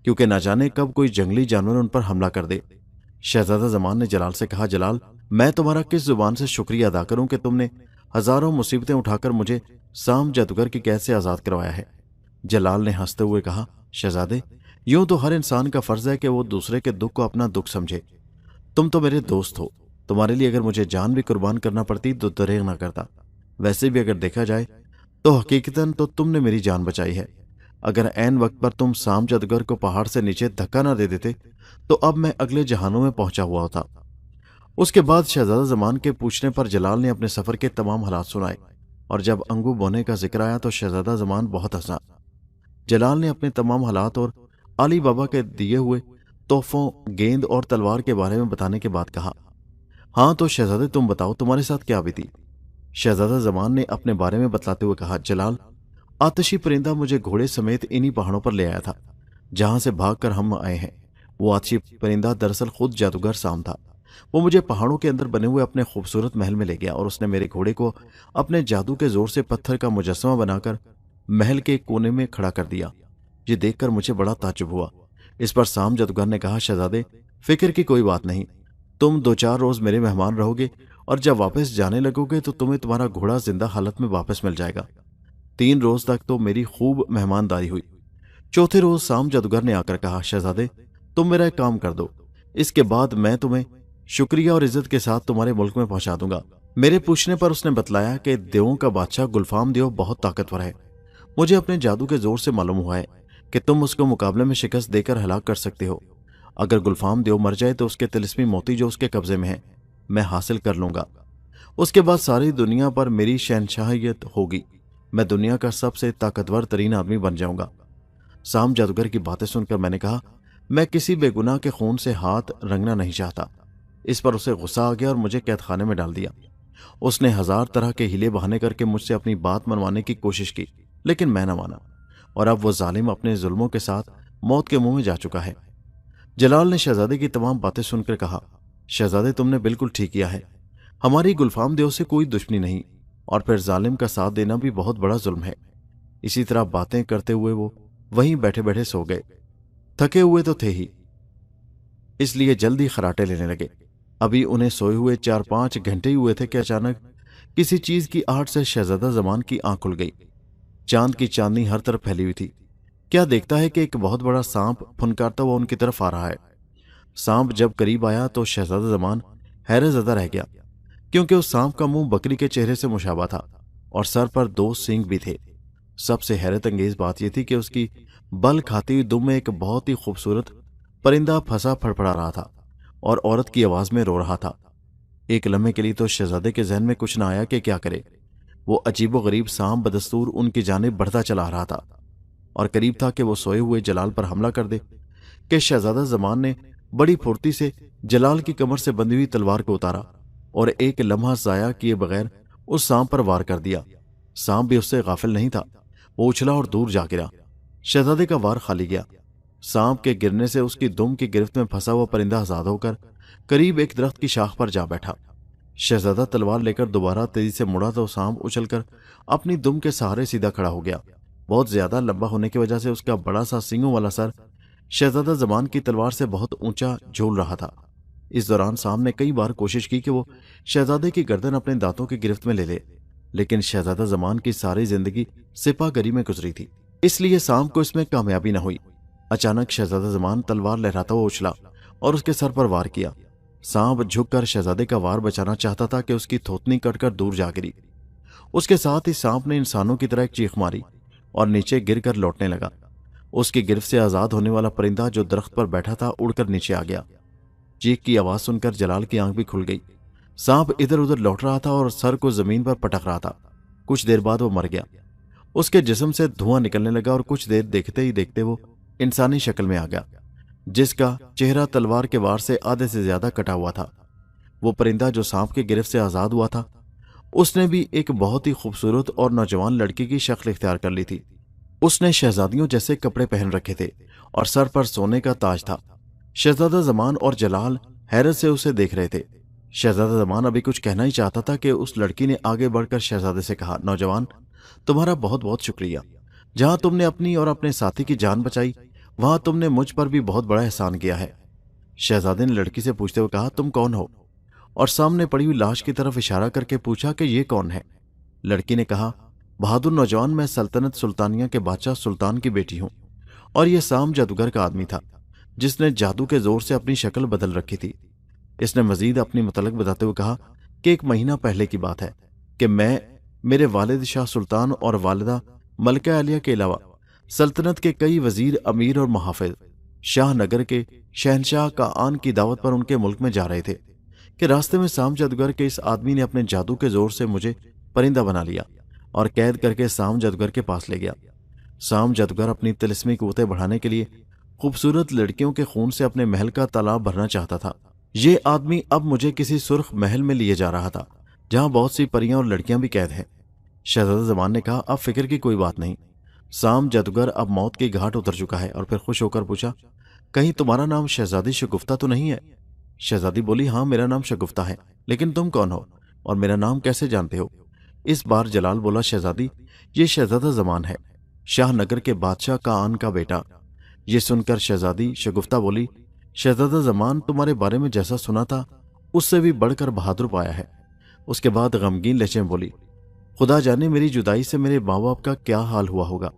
کیونکہ نہ جانے کب کوئی جنگلی جانور ان پر حملہ کر دے۔ شہزادہ زمان نے جلال سے کہا، جلال، میں تمہارا کس زبان سے شکریہ ادا کروں کہ تم نے ہزاروں مصیبتیں اٹھا کر مجھے سام جادوگر کی قید سے آزاد کروایا ہے۔ جلال نے ہنستے ہوئے کہا، شہزادے، یوں تو ہر انسان کا فرض ہے کہ وہ دوسرے کے دکھ کو اپنا دکھ سمجھے۔ تم تو میرے دوست ہو، تمہارے لیے اگر مجھے جان بھی قربان کرنا پڑتی تو دریغ نہ کرتا۔ ویسے بھی اگر دیکھا جائے تو حقیقتاً تو تم نے میری جان بچائی ہے۔ اگر عین وقت پر تم سام جادوگر کو پہاڑ سے نیچے دھکا نہ دے دیتے تو اب میں اگلے جہانوں میں پہنچا ہوا ہوتا۔ اس کے بعد شہزادہ زمان کے پوچھنے پر جلال نے اپنے سفر کے تمام حالات سنائے، اور جب انگو بونے کا ذکر آیا تو شہزادہ زمان بہت ہنسا۔ جلال نے اپنے تمام حالات اور علی بابا کے دیے ہوئے تحفوں، گیند اور تلوار کے بارے میں بتانے کے بعد کہا، ہاں تو شہزادے تم بتاؤ تمہارے ساتھ کیا بیتی؟ شہزادہ زمان نے اپنے بارے میں بتلاتے ہوئے کہا، جلال، آتشی پرندہ مجھے گھوڑے سمیت انہی پہاڑوں پر لے آیا تھا جہاں سے بھاگ کر ہم آئے ہیں۔ وہ آتشی پرندہ دراصل خود جادوگر سام تھا۔ وہ مجھے پہاڑوں کے اندر بنے ہوئے اپنے خوبصورت محل میں لے گیا اور اس نے میرے گھوڑے کو اپنے جادو کے زور سے پتھر کا مجسمہ بنا کر محل کے کونے میں کھڑا کر دیا۔ یہ دیکھ کر مجھے بڑا تعجب ہوا۔ اس پر سام جادوگر نے کہا، شہزادے، فکر کی کوئی بات نہیں، تم 2-4 روز میرے مہمان رہو گے اور جب واپس جانے لگو گے تو تمہیں تمہارا گھوڑا زندہ حالت میں واپس مل جائے گا۔ 3 روز تک تو میری خوب مہمانداری ہوئی۔ چوتھے روز سام جادوگر نے آ کر کہا، شہزادے، تم میرا ایک کام کر دو، اس کے بعد میں تمہیں شکریہ اور عزت کے ساتھ تمہارے ملک میں پہنچا دوں گا۔ میرے پوچھنے پر اس نے بتلایا کہ دیووں کا بادشاہ گلفام دیو بہت طاقتور ہے۔ مجھے اپنے جادو کے زور سے معلوم ہوا ہے کہ تم اس کو مقابلے میں شکست دے کر ہلاک کر سکتے ہو۔ اگر گلفام دیو مر جائے تو اس کے طلسمی موتی جو اس کے قبضے میں ہیں میں حاصل کر لوں گا۔ اس کے بعد ساری دنیا پر میری شہنشاہیت ہوگی، میں دنیا کا سب سے طاقتور ترین آدمی بن جاؤں گا۔ سام جادوگر کی باتیں سن کر میں نے کہا، میں کسی بے گناہ کے خون سے ہاتھ رنگنا نہیں چاہتا۔ اس پر اسے غصہ آ گیا اور مجھے قید خانے میں ڈال دیا۔ اس نے 1000 طرح کے ہیلے بہانے کر کے مجھ سے اپنی بات منوانے کی کوشش کی، لیکن میں نہ مانا، اور اب وہ ظالم اپنے ظلموں کے ساتھ موت کے منہ میں جا چکا ہے۔ جلال نے شہزادے کی تمام باتیں سن کر کہا، شہزادے، تم نے بالکل ٹھیک کیا ہے، ہماری گلفام دیو سے کوئی دشمنی نہیں، اور پھر ظالم کا ساتھ دینا بھی بہت بڑا ظلم ہے۔ اسی طرح باتیں کرتے ہوئے وہ وہیں بیٹھے بیٹھے سو گئے۔ تھکے ہوئے تو تھے ہی، اس لیے جلدی خراٹے لینے لگے۔ ابھی انہیں سوئے ہوئے 4-5 گھنٹے ہی ہوئے تھے کہ اچانک کسی چیز کی آہٹ سے شہزادہ زمان کی آنکھ کھل گئی۔ چاند کی چاندنی ہر طرف پھیلی ہوئی تھی۔ کیا دیکھتا ہے کہ ایک بہت بڑا سانپ پھنکارتا ہوا ان کی طرف آ رہا ہے۔ سانپ جب قریب آیا تو شہزادہ زمان حیرت زدہ رہ گیا، کیونکہ اس سانپ کا منہ بکری کے چہرے سے مشابہ تھا اور سر پر 2 سینگ بھی تھے۔ سب سے حیرت انگیز بات یہ تھی کہ اس کی بل کھاتی ہوئی دم میں ایک بہت ہی خوبصورت پرندہ پھنسا پھڑپڑا رہا تھا اور عورت کی آواز میں رو رہا تھا۔ ایک لمحے کے لیے تو شہزادے کے ذہن میں کچھ نہ آیا کہ کیا کرے۔ وہ عجیب و غریب سانپ بدستور ان کی جانب بڑھتا چلا رہا تھا اور قریب تھا کہ وہ سوئے ہوئے جلال پر حملہ کر دے کہ شہزادہ زمان نے بڑی پھرتی سے جلال کی کمر سے بندھی ہوئی تلوار کو اتارا اور ایک لمحہ ضائع کیے بغیر اس سانپ پر وار کر دیا۔ سانپ بھی اس سے غافل نہیں تھا، وہ اچھلا اور دور جا گرا۔ شہزادے کا وار خالی گیا۔ سانپ کے گرنے سے اس کی دم کی گرفت میں پھنسا ہوا پرندہ آزاد ہو کر قریب ایک درخت کی شاخ پر جا بیٹھا۔ شہزادہ تلوار لے کر دوبارہ تیزی سے مڑا تو سانپ اچھل کر اپنی دم کے سہارے سیدھا کھڑا ہو گیا۔ بہت زیادہ لمبا ہونے کی وجہ سے اس کا بڑا سا سینگوں والا سر شہزادہ زمان کی تلوار سے بہت اونچا جھول رہا تھا۔ اس دوران سانپ نے کئی بار کوشش کی کہ وہ شہزادے کی گردن اپنے دانتوں کی گرفت میں لے لے، لیکن شہزادہ زمان کی ساری زندگی سپاہ گری میں گزری تھی، اس لیے سانپ کو اس میں کامیابی نہ ہوئی۔ اچانک شہزادہ زمان تلوار لہراتا ہوا اچھلا اور اس کے سر پر وار کیا۔ سانپ جھک کر شہزادے کا وار بچانا چاہتا تھا کہ اس کی تھوتنی کٹ کر دور جا گری۔ اس کے ساتھ ہی سانپ نے انسانوں کی طرح ایک چیخ ماری اور نیچے گر کر لوٹنے لگا۔ اس کی گرفت سے آزاد ہونے والا پرندہ جو درخت پر بیٹھا تھا اڑ کر نیچے آ گیا۔ چیخ کی آواز سن کر جلال کی آنکھ بھی کھل گئی۔ سانپ ادھر ادھر لوٹ رہا تھا اور سر کو زمین پر پٹک رہا تھا۔ کچھ دیر بعد وہ مر گیا۔ اس کے جسم سے دھواں نکلنے لگا اور کچھ دیر دیکھتے ہی دیکھتے وہ انسانی شکل میں آ گیا، جس کا چہرہ تلوار کے وار سے آدھے سے زیادہ کٹا ہوا تھا۔ وہ پرندہ جو سانپ کی گرفت سے آزاد ہوا تھا، اس نے بھی ایک بہت ہی خوبصورت اور نوجوان لڑکی کی شکل اختیار کر لی تھی۔ اس نے شہزادیوں جیسے کپڑے پہن رکھے تھے اور سر پر سونے کا تاج تھا۔ शहजादा जमान और जलाल हैरत से उसे देख रहे थे। शहजादा जमान अभी कुछ कहना ही चाहता था कि उस लड़की ने आगे बढ़कर शहजादे से कहा, नौजवान, तुम्हारा बहुत बहुत शुक्रिया। जहां तुमने अपनी और अपने साथी की जान बचाई, वहां तुमने मुझ पर भी बहुत बड़ा एहसान किया है। शहजादे ने लड़की से पूछते हुए कहा, तुम कौन हो? और सामने पड़ी हुई लाश की तरफ इशारा करके पूछा कि ये कौन है? लड़की ने कहा, बहादुर नौजवान, मैं सल्तनत सुल्तानिया के बादशाह सुल्तान की बेटी हूं, और यह साम जादूगर का आदमी था जिसने जादू के जोर से अपनी शक्ल बदल रखी थी। इसने मजीद अपनी मतलक बताते हुए कहा कि 1 महीना पहले की बात है कि मैं, मेरे वालिद शाह सुल्तान और वालिदा मलका आलिया के अलावा सल्तनत के कई वजीर, अमीर और मुहाफिज शाहनगर के शहनशाह का आन की दावत पर उनके मुल्क में जा रहे थे कि रास्ते में साम जादूगर के इस आदमी ने अपने जादू के जोर से मुझे परिंदा बना लिया और कैद करके साम जादूगर के पास ले गया। साम जादूगर अपनी तिलिस्मी कुव्वतें बढ़ाने के लिए खूबसूरत लड़कियों के खून से अपने महल का तालाब भरना चाहता था। ये आदमी अब मुझे किसी सुर्ख महल में लिए जा रहा था जहां बहुत सी परियां और लड़कियां भी कैद हैं। शहजादा जमान ने कहा, अब फिक्र की कोई बात नहीं। साम जादूगर अब मौत की घाट उतर चुका है। और फिर खुश होकर पूछा, कहीं तुम्हारा नाम शहजादी शगुफ्ता तो नहीं है? शहजादी बोली, हाँ, मेरा नाम शगुफ्ता है, लेकिन तुम कौन हो और मेरा नाम कैसे जानते हो? इस बार जलाल बोला, शहजादी, ये शहजादा जमान है, शाहनगर के बादशाह का आन का बेटा। ये सुनकर शहजादी शगुफ्ता बोली, शहजादा जमान, तुम्हारे बारे में जैसा सुना था उससे भी बढ़कर बहादुर पाया है। उसके बाद गमगीन लहजे में बोली, खुदा जाने मेरी जुदाई से मेरे माँ बाप का क्या हाल हुआ होगा।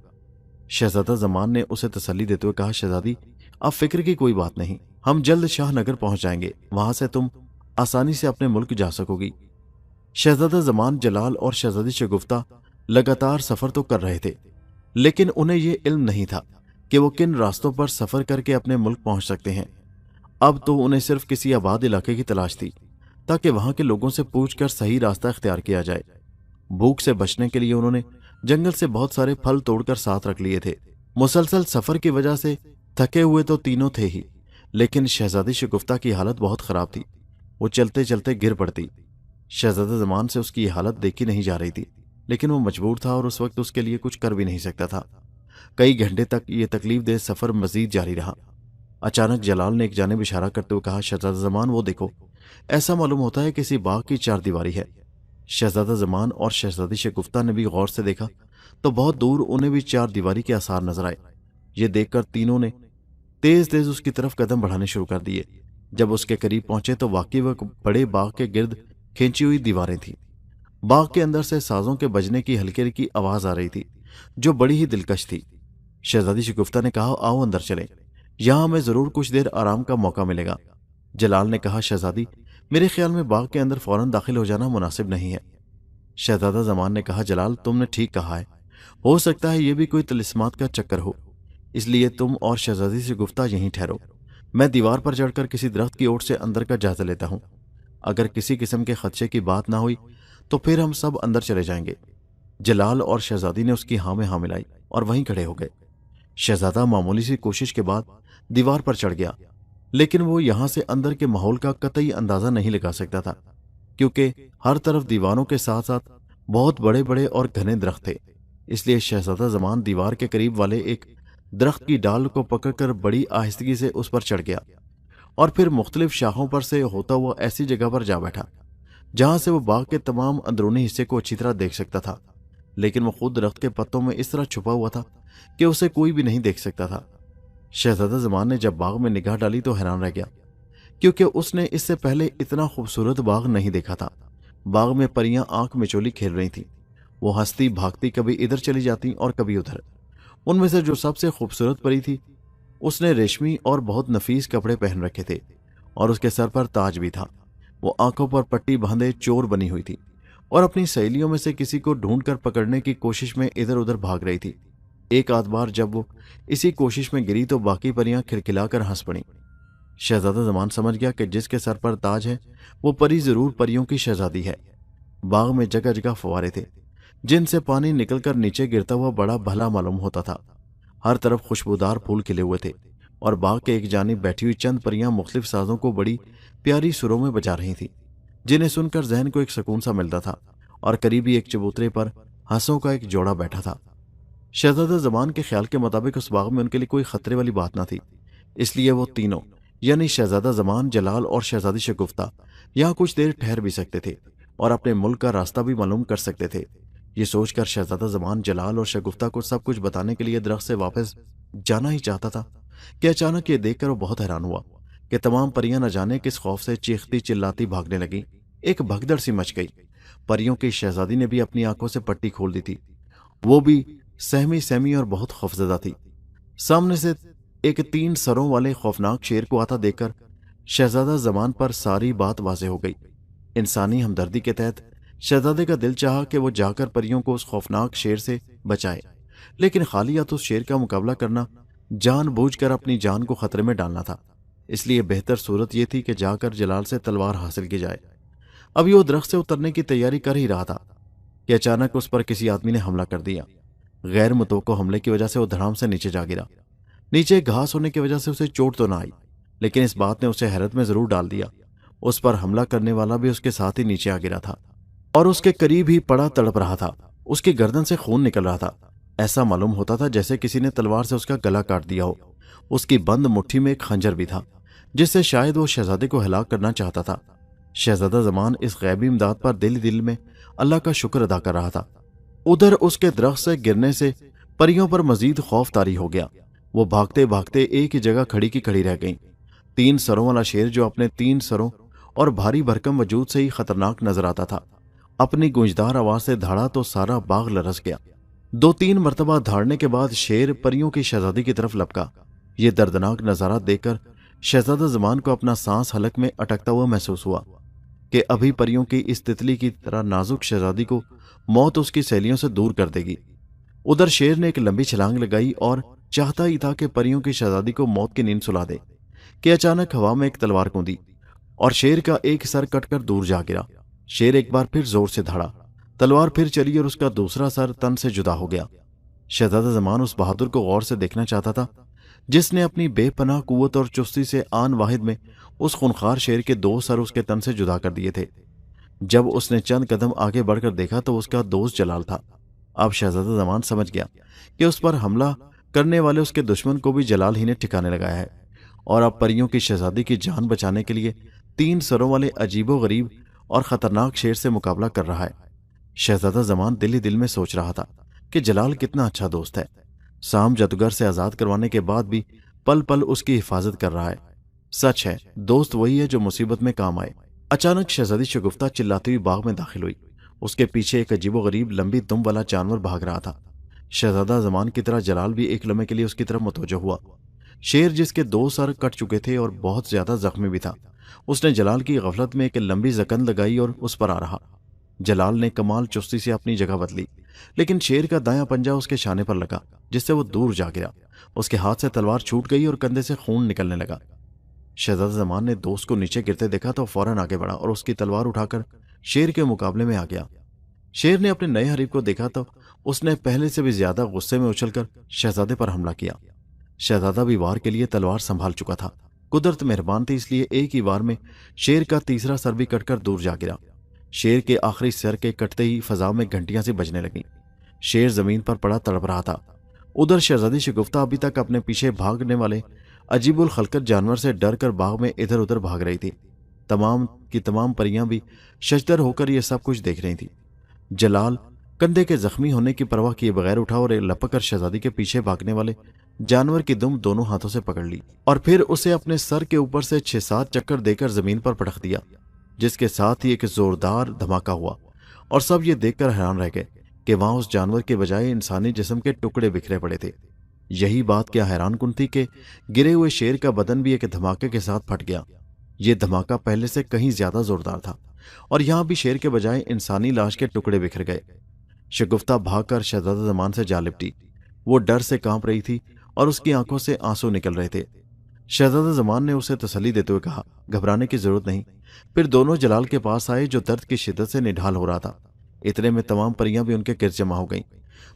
शहजादा जमान ने उसे तसल्ली देते हुए कहा, शहजादी, अब फिक्र की कोई बात नहीं, हम जल्द शाहनगर पहुंच जाएंगे, वहां से तुम आसानी से अपने मुल्क जा सकोगी। शहजादा जमान, जलाल और शहजादी शगुफ्ता लगातार सफर तो कर रहे थे, लेकिन उन्हें यह इल्म नहीं था कि वो किन रास्तों पर सफर करके अपने मुल्क पहुंच सकते हैं। अब तो उन्हें सिर्फ किसी आबाद इलाके की तलाश थी ताकि वहां के लोगों से पूछकर सही रास्ता इख्तियार किया जाए। भूख से बचने के लिए उन्होंने जंगल से बहुत सारे फल तोड़कर साथ रख लिए थे। मुसलसल सफर की वजह से थके हुए तो तीनों थे ही, लेकिन शहजादी शगुफ्ता की हालत बहुत खराब थी। वो चलते चलते गिर पड़ती। शहजादा जमान से उसकी ये हालत देखी नहीं जा रही थी, लेकिन वो मजबूर था और उस वक्त उसके लिए कुछ कर भी नहीं सकता था। कई घंटे तक ये तकलीफ दे सफर मजीद जारी रहा। अचानक जलाल ने एक जानिब इशारा करते हुए कहा, शहजादा जमान, वो देखो, ऐसा मालूम होता है किसी बाग की चारदीवारी है। शहजादा जमान और शहजादी शगुफ्ता ने भी गौर से देखा तो बहुत दूर उन्हें भी चारदीवारी के आसार नजर आए। ये देखकर तीनों ने तेज तेज उसकी तरफ कदम बढ़ाने शुरू कर दिए। जब उसके करीब पहुंचे तो वाकई वह बड़े बाग के गिर्द खींची हुई दीवारें थीं। बाग के अंदर से साजों के बजने की हल्की हल्की आवाज आ रही थी जो बड़ी ही दिलकश थी। शहजादी शगुफ्ता ने कहा, आओ अंदर चलें, यहां हमें जरूर कुछ देर आराम का मौका मिलेगा। जलाल ने कहा, शहजादी, मेरे ख्याल में बाग के अंदर फौरन दाखिल हो जाना मुनासिब नहीं है। शहजादा जमान ने कहा, जलाल, तुमने ठीक कहा है, हो सकता है यह भी कोई तिलिस्मात का चक्कर हो, इसलिए तुम और शहजादी शगुफ्ता यहीं ठहरो। मैं दीवार पर चढ़कर किसी दरख्त की ओट से अंदर का जायजा लेता हूं। अगर किसी किस्म के खदशे की बात ना हुई तो फिर हम सब अंदर चले जाएंगे। जलाल और शहजादी ने उसकी हाँ में हाँ मिलाई और वहीं खड़े हो गए। शहजादा मामूली सी कोशिश के बाद दीवार पर चढ़ गया, लेकिन वो यहां से अंदर के माहौल का कतई अंदाजा नहीं लगा सकता था, क्योंकि हर तरफ दीवारों के साथ साथ बहुत बड़े बड़े और घने दरख्त थे। इसलिए शहजादा जमान दीवार के करीब वाले एक दरख्त की डाल को पकड़कर बड़ी आहिस्तगी से उस पर चढ़ गया और फिर मुख्तलिफ शाखों पर से होता हुआ ऐसी जगह पर जा बैठा जहां से वो बाग के तमाम अंदरूनी हिस्से को अच्छी तरह देख सकता था, लेकिन वो खुद दरख्त के पत्तों में इस तरह छुपा हुआ था कि उसे कोई भी नहीं देख सकता था। शहजादा जमान ने जब बाग में निगाह डाली तो हैरान रह गया, क्योंकि उसने इससे पहले इतना खूबसूरत बाग नहीं देखा था। बाग में परियां आंख मिचोली खेल रही थीं। वो हंसती भागती कभी इधर चली जाती और कभी उधर। उनमें से जो सबसे खूबसूरत परी थी उसने रेशमी और बहुत नफीस कपड़े पहन रखे थे और उसके सर पर ताज भी था। वो आंखों पर पट्टी बांधे चोर बनी हुई थी और अपनी सहेलियों में से किसी को ढूंढकर पकड़ने की कोशिश में इधर उधर भाग रही थी। एक आध बार जब वो इसी कोशिश में गिरी तो बाकी परियां खिलखिलाकर हंस पड़ी। शहजादा जमान समझ गया कि जिसके सर पर ताज है वो परी जरूर परियों की शहजादी है। बाग में जगह जगह फव्वारे थे जिनसे पानी निकलकर नीचे गिरता हुआ बड़ा भला मालूम होता था। हर तरफ खुशबूदार फूल खिले हुए थे और बाग के एक जानिब बैठी हुई चंद परियां मुख्तलिफ साजों को बड़ी प्यारी सुरों में बजा रही थीं, जिन्हें सुनकर जहन को एक सुकून सा मिलता था। और करीबी एक चबूतरे पर हंसों का एक जोड़ा बैठा था। शहजादा जमान के ख्याल के मुताबिक उस बाग में उनके लिए कोई खतरे वाली बात ना थी, इसलिए वो तीनों یعنی شہزادہ زمان، جلال اور شہزادی شگفتہ یہاں کچھ دیر ٹھہر بھی سکتے تھے اور اپنے ملک کا راستہ بھی معلوم کر سکتے تھے۔ یہ سوچ کر شہزادہ زمان جلال اور شگفتہ کو سب کچھ بتانے کے لیے درخت سے واپس جانا ہی چاہتا تھا کہ اچانک یہ دیکھ کر وہ بہت حیران ہوا کہ تمام پریاں نہ جانے کس خوف سے چیختی چلاتی بھاگنے لگیں۔ ایک بھگدڑ سی مچ گئی۔ پریوں کی شہزادی نے بھی اپنی آنکھوں سے پٹی کھول دی تھی، وہ بھی سہمی سہمی اور بہت خوفزدہ تھی۔ سامنے سے ایک 3 سروں والے خوفناک شیر کو آتا دیکھ کر شہزادہ زمان پر ساری بات واضح ہو گئی۔ انسانی ہمدردی کے تحت شہزادے کا دل چاہا کہ وہ جا کر پریوں کو اس خوفناک شیر سے بچائے، لیکن خالی ہاتھ اس شیر کا مقابلہ کرنا جان بوجھ کر اپنی جان کو خطرے میں ڈالنا تھا۔ اس لیے بہتر صورت یہ تھی کہ جا کر جلال سے تلوار حاصل کی جائے۔ ابھی وہ درخت سے اترنے کی تیاری کر ہی رہا تھا کہ اچانک اس پر کسی آدمی نے حملہ کر دیا۔ غیر متوقع حملے کی وجہ سے وہ دھڑام سے نیچے جا گرا۔ نیچے گھاس ہونے کی وجہ سے اسے چوٹ تو نہ آئی، لیکن اس بات نے اسے حیرت میں ضرور ڈال دیا۔ اس پر حملہ کرنے والا بھی اس کے ساتھ ہی نیچے آ گرا تھا اور اس کے قریب ہی پڑا تڑپ رہا تھا۔ اس کی گردن سے خون نکل رہا تھا۔ ایسا معلوم ہوتا تھا جیسے کسی نے تلوار سے اس کا گلا کاٹ دیا ہو۔ اس کی بند مٹھی میں ایک خنجر بھی تھا جس سے شاید وہ شہزادے کو ہلاک کرنا چاہتا تھا۔ شہزادہ زمان اس غیبی امداد پر دل میں اللہ کا شکر ادا کر رہا تھا۔ ادھر اس کے درخت سے گرنے سے پریوں پر مزید خوف طاری ہو گیا۔ وہ بھاگتے بھاگتے ایک ہی جگہ کھڑی کی کھڑی رہ گئیں۔ 3 سروں والا شیر جو اپنے 3 سروں اور بھاری بھرکم وجود سے ہی خطرناک نظر آتا تھا، اپنی گونجدار آواز سے دھاڑا تو سارا باغ لرز گیا۔ 2-3 مرتبہ دھاڑنے کے بعد شیر پریوں کی شہزادی کی طرف لپکا۔ یہ دردناک نظارہ دیکھ کر شہزادہ زمان کو اپنا سانس حلق میں اٹکتا ہوا محسوس ہوا کہ ابھی پریوں کی اس تتلی کی طرح نازک شہزادی کو موت اس کی سہیلیوں سے دور کر دے گی۔ ادھر شیر نے ایک لمبی چھلانگ لگائی اور چاہتا ہی تھا کہ پریوں کی شہزادی کو موت کی نیند سلا دے کہ اچانک ہوا میں ایک تلوار کوندی اور شیر کا ایک سر کٹ کر دور جا گرا۔ شیر ایک بار پھر زور سے دھاڑا، تلوار پھر چلی اور اس کا دوسرا سر تن سے جدا ہو گیا۔ شہزادہ زمان اس بہادر کو غور سے دیکھنا چاہتا تھا جس نے اپنی بے پناہ قوت اور چستی سے آن واحد میں اس خونخوار شیر کے 2 سر اس کے تن سے جدا کر دیے تھے۔ جب اس نے چند قدم آگے بڑھ کر دیکھا تو اس کا دوست جلال تھا۔ اب شہزادہ زمان سمجھ گیا کہ اس پر حملہ کرنے والے اس کے دشمن کو بھی جلال ہی نے ٹھکانے لگایا ہے اور اب پریوں کی شہزادی کی جان بچانے کے لیے 3 سروں والے عجیب و غریب اور خطرناک شیر سے مقابلہ کر رہا ہے۔ شہزادہ زمان دل ہی دل میں سوچ رہا تھا کہ جلال کتنا اچھا دوست ہے۔ سام جادوگر سے آزاد کروانے کے بعد بھی پل پل اس کی حفاظت کر رہا ہے۔ سچ ہے، دوست وہی ہے جو مصیبت میں کام آئے۔ اچانک شہزادی شگفتہ چلاتی ہوئی باغ میں داخل ہوئی۔ اس کے پیچھے ایک عجیب و غریب لمبی دم والا جانور بھاگ رہا تھا۔ شہزادہ زمان کی طرح جلال بھی ایک لمحے کے لیے اس کی طرف متوجہ ہوا۔ شیر جس کے 2 سر کٹ چکے تھے اور بہت زیادہ زخمی بھی تھا، اس نے جلال کی غفلت میں ایک لمبی زکند لگائی اور اس پر آ رہا۔ جلال نے کمال چستی سے اپنی جگہ بدلی، لیکن شیر کا دایاں پنجہ اس کے شانے پر لگا جس سے وہ دور جا گرا۔ اس کے ہاتھ سے تلوار چھوٹ گئی اور کندھے سے خون نکلنے لگا۔ شہزادہ زمان نے دوست کو نیچے گرتے دیکھا تو فوراً آگے بڑھا اور اس کی تلوار اٹھا کر شیر کے مقابلے میں آ گیا۔ شیر نے اپنے نئے حریف کو دیکھا تو اس نے پہلے سے بھی زیادہ غصے میں اچھل کر شہزادے پر حملہ کیا۔ شہزادہ بھی وار کے لیے تلوار سنبھال چکا تھا۔ قدرت مہربان تھی، اس لیے ایک ہی وار میں شیر کا تیسرا سر بھی کٹ کر دور جا گرا۔ شیر کے آخری سر کے کٹتے ہی فضا میں گھنٹیاں سی بجنے لگیں۔ شیر زمین پر پڑا تڑپ رہا تھا۔ ادھر شہزادی شگفتہ ابھی تک اپنے پیچھے بھاگنے والے عجیب الخلقت جانور سے ڈر کر باغ میں ادھر ادھر بھاگ رہی تھی۔ تمام کی تمام پریاں بھی ششدر ہو کر یہ سب کچھ دیکھ رہی تھی۔ جلال کندھے کے زخمی ہونے کی پرواہ کیے بغیر اٹھا اور لپک کر شہزادی کے پیچھے بھاگنے والے جانور کی دم دونوں ہاتھوں سے پکڑ لی اور پھر اسے اپنے سر کے اوپر سے 6-7 چکر دے کر زمین پر پٹخ دیا، جس کے ساتھ ہی ایک زوردار دھماکہ ہوا اور سب یہ دیکھ کر حیران رہ گئے کہ وہاں اس جانور کے بجائے انسانی جسم کے ٹکڑے بکھرے پڑے تھے۔ یہی بات کیا حیران کن تھی کہ گرے ہوئے شیر کا بدن بھی ایک دھماکے کے ساتھ پھٹ گیا۔ یہ دھماکہ پہلے سے کہیں زیادہ زوردار تھا اور یہاں بھی شیر کے بجائے انسانی لاش کے ٹکڑے بکھر گئے۔ شگفتہ بھاگ کر شہزادہ زمان سے جا لپٹی۔ وہ ڈر سے کانپ رہی تھی اور اس کی آنکھوں سے آنسو نکل رہے تھے۔ شہزادہ زمان نے اسے تسلی دیتے ہوئے کہا، گھبرانے کی ضرورت نہیں۔ پھر دونوں جلال کے پاس آئے جو درد کی شدت سے نڈھال ہو رہا تھا۔ اتنے میں تمام پریاں بھی ان کے گرد جمع ہو گئیں۔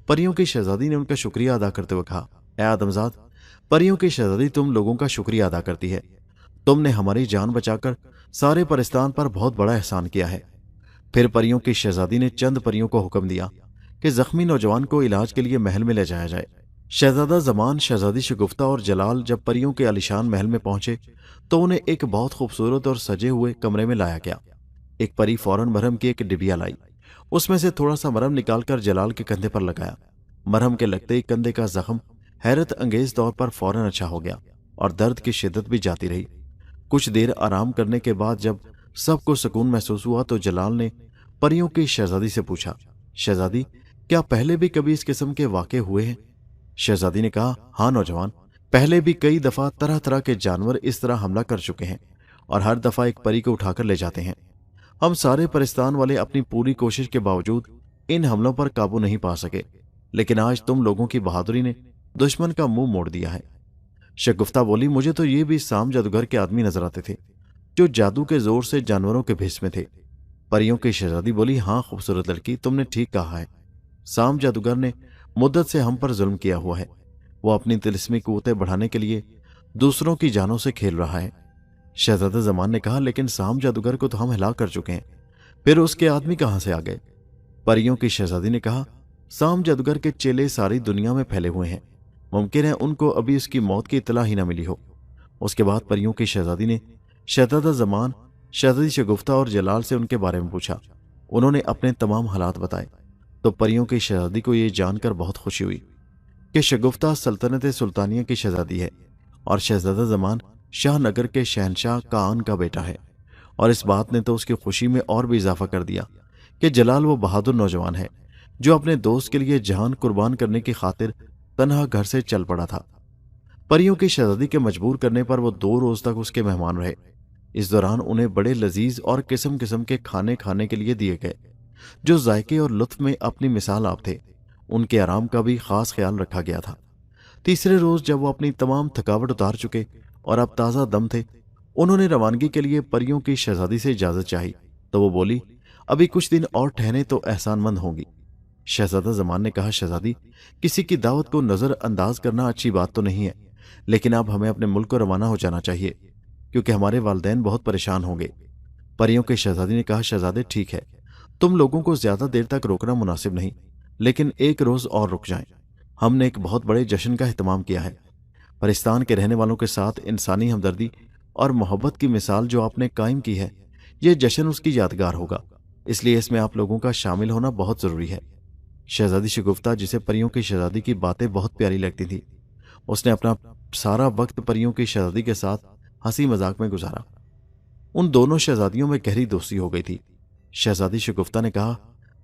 پریوں کی شہزادی نے ان کا شکریہ ادا کرتے ہوئے کہا، اے آدمزاد، پریوں کی شہزادی تم لوگوں کا شکریہ ادا کرتی ہے۔ تم نے ہماری جان بچا کر سارے پرستان پر بہت بڑا احسان کیا ہے۔ پھر پریوں کی شہزادی نے چند پریوں کو حکم دیا کہ زخمی نوجوان کو علاج کے لیے محل میں لے جایا جائے۔ शहजादा जमान, शहजादी शगुफ्ता और जलाल जब परियों के आलीशान महल में पहुंचे तो उन्हें एक बहुत खूबसूरत और सजे हुए कमरे में लाया गया। एक परी फौरन मरहम की एक डिबिया लाई। उसमें से थोड़ा सा मरहम निकालकर जलाल के कंधे पर लगाया। मरहम के लगते ही कंधे का जख्म हैरत अंगेज तौर पर फौरन अच्छा हो गया और दर्द की शिद्दत भी जाती रही। कुछ देर आराम करने के बाद जब सबको सुकून महसूस हुआ तो जलाल ने परियों की शहजादी से पूछा, शहजादी, क्या पहले भी कभी इस किस्म के वाक़े हुए हैं? शहजादी ने कहा, हाँ नौजवान, पहले भी कई दफा तरह तरह के जानवर इस तरह हमला कर चुके हैं और हर दफा एक परी को उठाकर ले जाते हैं। हम सारे परिस्तान वाले अपनी पूरी कोशिश के बावजूद इन हमलों पर काबू नहीं पा सके, लेकिन आज तुम लोगों की बहादुरी ने दुश्मन का मुंह मोड़ दिया है। शगुफ्ता बोली, मुझे तो ये भी साम जादूगर के आदमी नजर आते थे जो जादू के जोर से जानवरों के भेष में थे। परियों की शहजादी बोली, हाँ खूबसूरत लड़की, तुमने ठीक कहा है। साम जादूगर ने मुद्दत से हम पर जुल्म किया हुआ है। वो अपनी तिलिस्मी कुव्वतें बढ़ाने के लिए दूसरों की जानों से खेल रहा है। शहजादा जमान ने कहा, लेकिन साम जादूगर को तो हम हिला कर चुके हैं, फिर उसके आदमी कहां से आ गए? परियों की शहजादी ने कहा, साम जादूगर के चेले सारी दुनिया में फैले हुए हैं, मुमकिन है उनको अभी उसकी मौत की इत्तला ही न मिली हो। उसके बाद परियों की शहजादी ने शहजादा जमान, शहजादी शगुफ्ता और जलाल से उनके बारे में पूछा। उन्होंने अपने तमाम हालात बताए तो परियों की शहजादी को यह जानकर बहुत खुशी हुई कि शगुफ्ता सल्तनत सुल्तानिया की शहजादी है और शहजादा जमान शाहनगर के शहनशाह कान का बेटा है। और इस बात ने तो उसकी खुशी में और भी इजाफा कर दिया कि जलाल वो बहादुर नौजवान है जो अपने दोस्त के लिए जान कुर्बान करने की खातिर तन्हा घर से चल पड़ा था। परियों की शहजादी के मजबूर करने पर वो 2 रोज तक उसके मेहमान रहे। इस दौरान उन्हें बड़े लजीज और किस्म किस्म के खाने खाने के लिए दिए गए जो जायके और लुत्फ में अपनी मिसाल आप थे। उनके आराम का भी खास ख्याल रखा गया था। तीसरे रोज जब वो अपनी तमाम थकावट उतार चुके और अब ताज़ा दम थे, उन्होंने रवानगी के लिए परियों की शहजादी से इजाजत चाही तो वो बोली, अभी कुछ दिन और ठहरे तो एहसानमंद होंगी। शहजादा जमान ने कहा, शहजादी, किसी की दावत को नजरअंदाज करना अच्छी बात तो नहीं है, लेकिन अब हमें अपने मुल्क को रवाना हो जाना चाहिए क्योंकि हमारे वालिदैन बहुत परेशान होंगे। परियों की शहजादी ने कहा, शहजादे ठीक है, तुम लोगों को ज्यादा देर तक रोकना मुनासिब नहीं, लेकिन एक रोज और रुक जाएं। हमने एक बहुत बड़े जश्न का एहतमाम किया है। परिस्तान के रहने वालों के साथ इंसानी हमदर्दी और मोहब्बत की मिसाल जो आपने कायम की है, यह जश्न उसकी यादगार होगा, इसलिए इसमें आप लोगों का शामिल होना बहुत जरूरी है। शहजादी शगुफ्ता, जिसे परियों की शहजादी की बातें बहुत प्यारी लगती थी, उसने अपना सारा वक्त परियों की शहजादी के साथ हंसी मजाक में गुजारा। उन दोनों शहजादियों में गहरी दोस्ती हो गई थी। शहजादी शगुफ्ता ने कहा,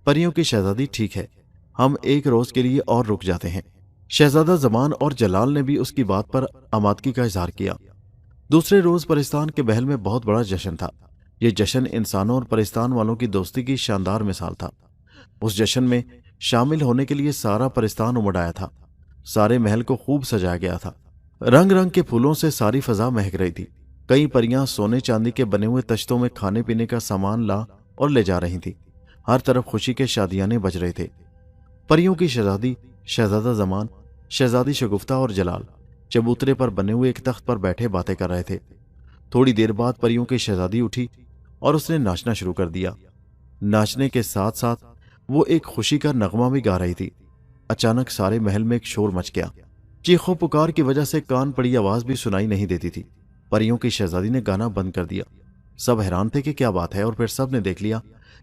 परियों की शहजादी ठीक है, हम एक रोज के लिए और रुक जाते हैं। शहजादा जमान और जलाल ने भी उसकी बात पर आमादगी का इजहार किया। दूसरे रोज परिस्तान के महल में बहुत बड़ा जश्न था। यह जश्न इंसानों और परिस्तान वालों की दोस्ती की शानदार मिसाल था। उस जश्न में शामिल होने के लिए सारा परिस्तान उमड़ आया था। सारे महल को खूब सजाया गया था। रंग रंग के फूलों से सारी फजा महक रही थी। कई परियां सोने चांदी के बने हुए तश्तों में खाने पीने का सामान ला और ले जा रही थी। हर तरफ खुशी के शादियाने बज रहे थे। परियों की शहजादी, शहजादा जमान, शहजादी शगुफ्ता और जलाल चबूतरे पर बने हुए एक तख्त पर बैठे बातें कर रहे थे। थोड़ी देर बाद परियों की शहजादी उठी और उसने नाचना शुरू कर दिया। नाचने के साथ साथ वो एक खुशी का नगमा भी गा रही थी। अचानक सारे महल में एक शोर मच गया। चीखों पुकार की वजह से कान पड़ी आवाज भी सुनाई नहीं देती थी। परियों की शहजादी ने गाना बंद कर दिया। सब हैरान थे कि क्या बात है, और फिर सब ने देख लिया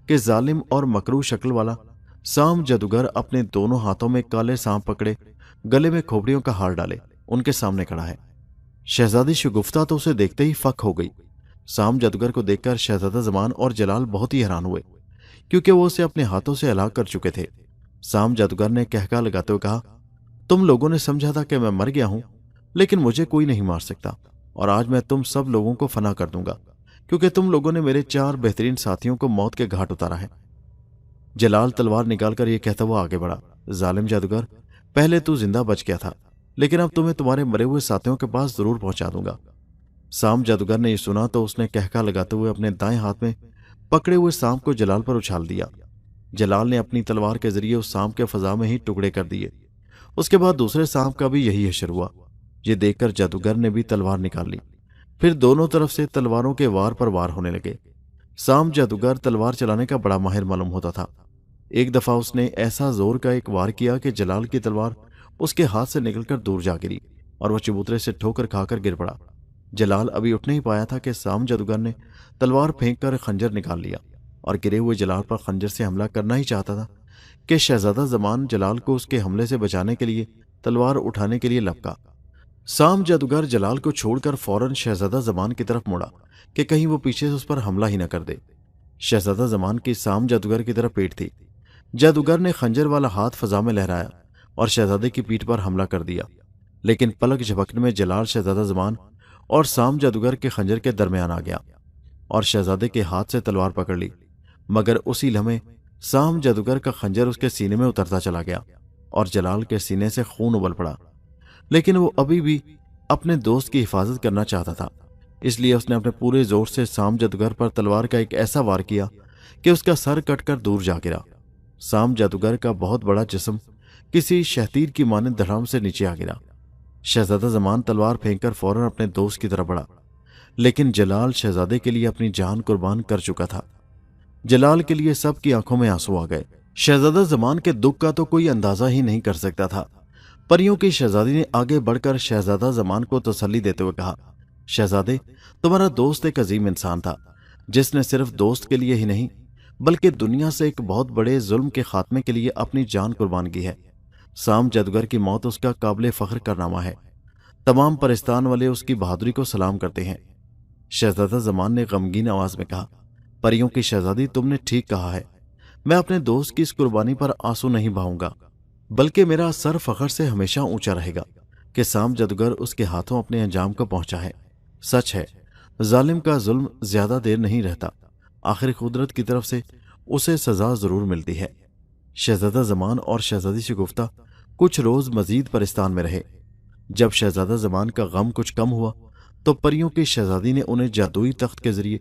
कि जालिम और मकरू शक्ल वाला साम जादूगर अपने दोनों हाथों में काले सांप पकड़े, गले में खोपड़ियों का हार डाले, उनके सामने खड़ा है। शहजादी शगुफ्ता तो उसे देखते ही फक हो गई। साम जादूगर को देखकर शहजादा जमान और जलाल बहुत ही हैरान हुए क्योंकि वो उसे अपने हाथों से हलाक कर चुके थे। साम जादूगर ने कहका लगाते हुए कहा, तुम लोगों ने समझा था कि मैं मर गया हूं, लेकिन मुझे कोई नहीं मार सकता, और आज मैं तुम सब लोगों को फना कर दूंगा क्योंकि तुम लोगों ने मेरे 4 बेहतरीन साथियों को मौत के घाट उतारा है। जलाल तलवार निकालकर यह कहता हुआ आगे बढ़ा, जालिम जादूगर, पहले तू जिंदा बच गया था, लेकिन अब तुम्हें तुम्हारे मरे हुए साथियों के पास जरूर पहुंचा दूंगा। साम जादूगर ने यह सुना तो उसने कहका लगाते हुए अपने दाएं हाथ में पकड़े हुए सांप को जलाल पर उछाल दिया। जलाल ने अपनी तलवार के जरिए उस सांप के फजा में ही टुकड़े कर दिए। उसके बाद दूसरे सांप का भी यही हशर हुआ। ये देखकर जादूगर ने भी तलवार निकाल ली। फिर दोनों तरफ से तलवारों के वार पर वार होने लगे। साम जादूगर तलवार चलाने का बड़ा माहिर मालूम होता था। एक दफा उसने ऐसा जोर का एक वार किया कि जलाल की तलवार اس کے ہاتھ سے نکل کر دور جا گری اور وہ چبوترے سے ٹھوکر کھا کر گر پڑا۔ جلال ابھی اٹھ نہیں پایا تھا کہ سام جادوگر نے تلوار پھینک کر خنجر نکال لیا اور گرے ہوئے جلال پر خنجر سے حملہ کرنا ہی چاہتا تھا کہ شہزادہ زمان جلال کو اس کے حملے سے بچانے کے لیے تلوار اٹھانے کے لیے لپکا۔ سام جادوگر جلال کو چھوڑ کر فوراً شہزادہ زمان کی طرف مڑا کہ کہیں وہ پیچھے سے اس پر حملہ ہی نہ کر دے۔ شہزادہ زمان کی سام جادوگر کی طرف پیٹ تھی۔ جادوگر نے خنجر والا ہاتھ فضا میں لہرایا اور شہزادے کی پیٹھ پر حملہ کر دیا، لیکن پلک جھپکنے میں جلال شہزادہ زمان اور سام جادوگر کے خنجر کے درمیان آ گیا اور شہزادے کے ہاتھ سے تلوار پکڑ لی، مگر اسی لمحے سام جادوگر کا خنجر اس کے سینے میں اترتا چلا گیا اور جلال کے سینے سے خون ابل پڑا۔ لیکن وہ ابھی بھی اپنے دوست کی حفاظت کرنا چاہتا تھا، اس لیے اس نے اپنے پورے زور سے سام جادوگر پر تلوار کا ایک ایسا وار کیا کہ اس کا سر کٹ کر دور جا گرا۔ سام جادوگر کا بہت بڑا جسم کسی شہتیر کی مانند دھڑام سے نیچے آ گرا۔ شہزادہ زمان تلوار پھینک کر فوراً اپنے دوست کی طرف بڑھا، لیکن جلال شہزادے کے لیے اپنی جان قربان کر چکا تھا۔ جلال کے لیے سب کی آنکھوں میں آنسو آ گئے۔ شہزادہ زمان کے دکھ کا تو کوئی اندازہ ہی نہیں کر سکتا تھا۔ پریوں کی شہزادی نے آگے بڑھ کر شہزادہ زمان کو تسلی دیتے ہوئے کہا، شہزادے، تمہارا دوست ایک عظیم انسان تھا جس نے صرف دوست کے لیے ہی نہیں بلکہ دنیا سے ایک بہت بڑے ظلم کے خاتمے کے لیے اپنی جان قربان کی ہے۔ سام جادوگر کی موت اس کا قابل فخر کارنامہ ہے۔ تمام پرستان والے اس کی بہادری کو سلام کرتے ہیں۔ شہزادہ زمان نے غمگین آواز میں کہا، پریوں کی شہزادی، تم نے ٹھیک کہا ہے۔ میں اپنے دوست کی اس قربانی پر آنسو نہیں بہاؤں گا، بلکہ میرا سر فخر سے ہمیشہ اونچا رہے گا کہ سام جادوگر اس کے ہاتھوں اپنے انجام کو پہنچا ہے۔ سچ ہے، ظالم کا ظلم زیادہ دیر نہیں رہتا، آخر قدرت کی طرف سے اسے سزا ضرور ملتی ہے۔ شہزادہ زمان اور شہزادی شگفتہ کچھ روز مزید پرستان میں رہے۔ جب شہزادہ زمان کا غم کچھ کم ہوا تو پریوں کی شہزادی نے انہیں جادوئی تخت کے ذریعے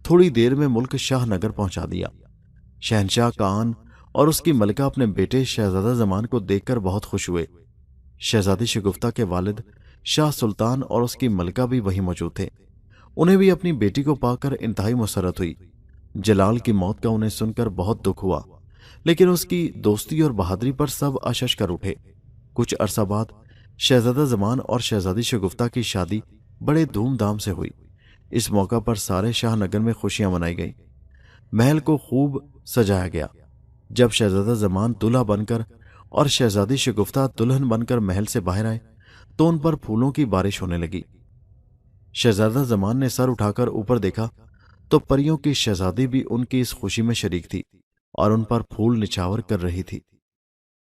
تھوڑی دیر میں ملک شاہ نگر پہنچا دیا۔ شہنشاہ کان اور اس کی ملکہ اپنے بیٹے شہزادہ زمان کو دیکھ کر بہت خوش ہوئے۔ شہزادی شگفتہ کے والد شاہ سلطان اور اس کی ملکہ بھی وہیں موجود تھے۔ انہیں بھی اپنی بیٹی کو پا کر انتہائی مسرت ہوئی۔ جلال کی موت کا انہیں سن کر بہت دکھ ہوا، لیکن اس کی دوستی اور بہادری پر سب اشش کر اٹھے۔ کچھ عرصہ بعد شہزادہ زمان اور شہزادی شگفتہ کی شادی بڑے دھوم دھام سے ہوئی۔ اس موقع پر سارے شاہ نگر میں خوشیاں منائی گئیں۔ محل کو خوب سجایا گیا۔ جب شہزادہ زمان دلہا بن کر اور شہزادی شگفتہ دلہن بن کر محل سے باہر آئے تو ان پر پھولوں کی بارش ہونے لگی۔ شہزادہ زمان نے سر اٹھا کر اوپر دیکھا تو پریوں کی شہزادی بھی ان کی اس خوشی میں شریک تھی اور ان پر پھول نچھاور کر رہی تھی۔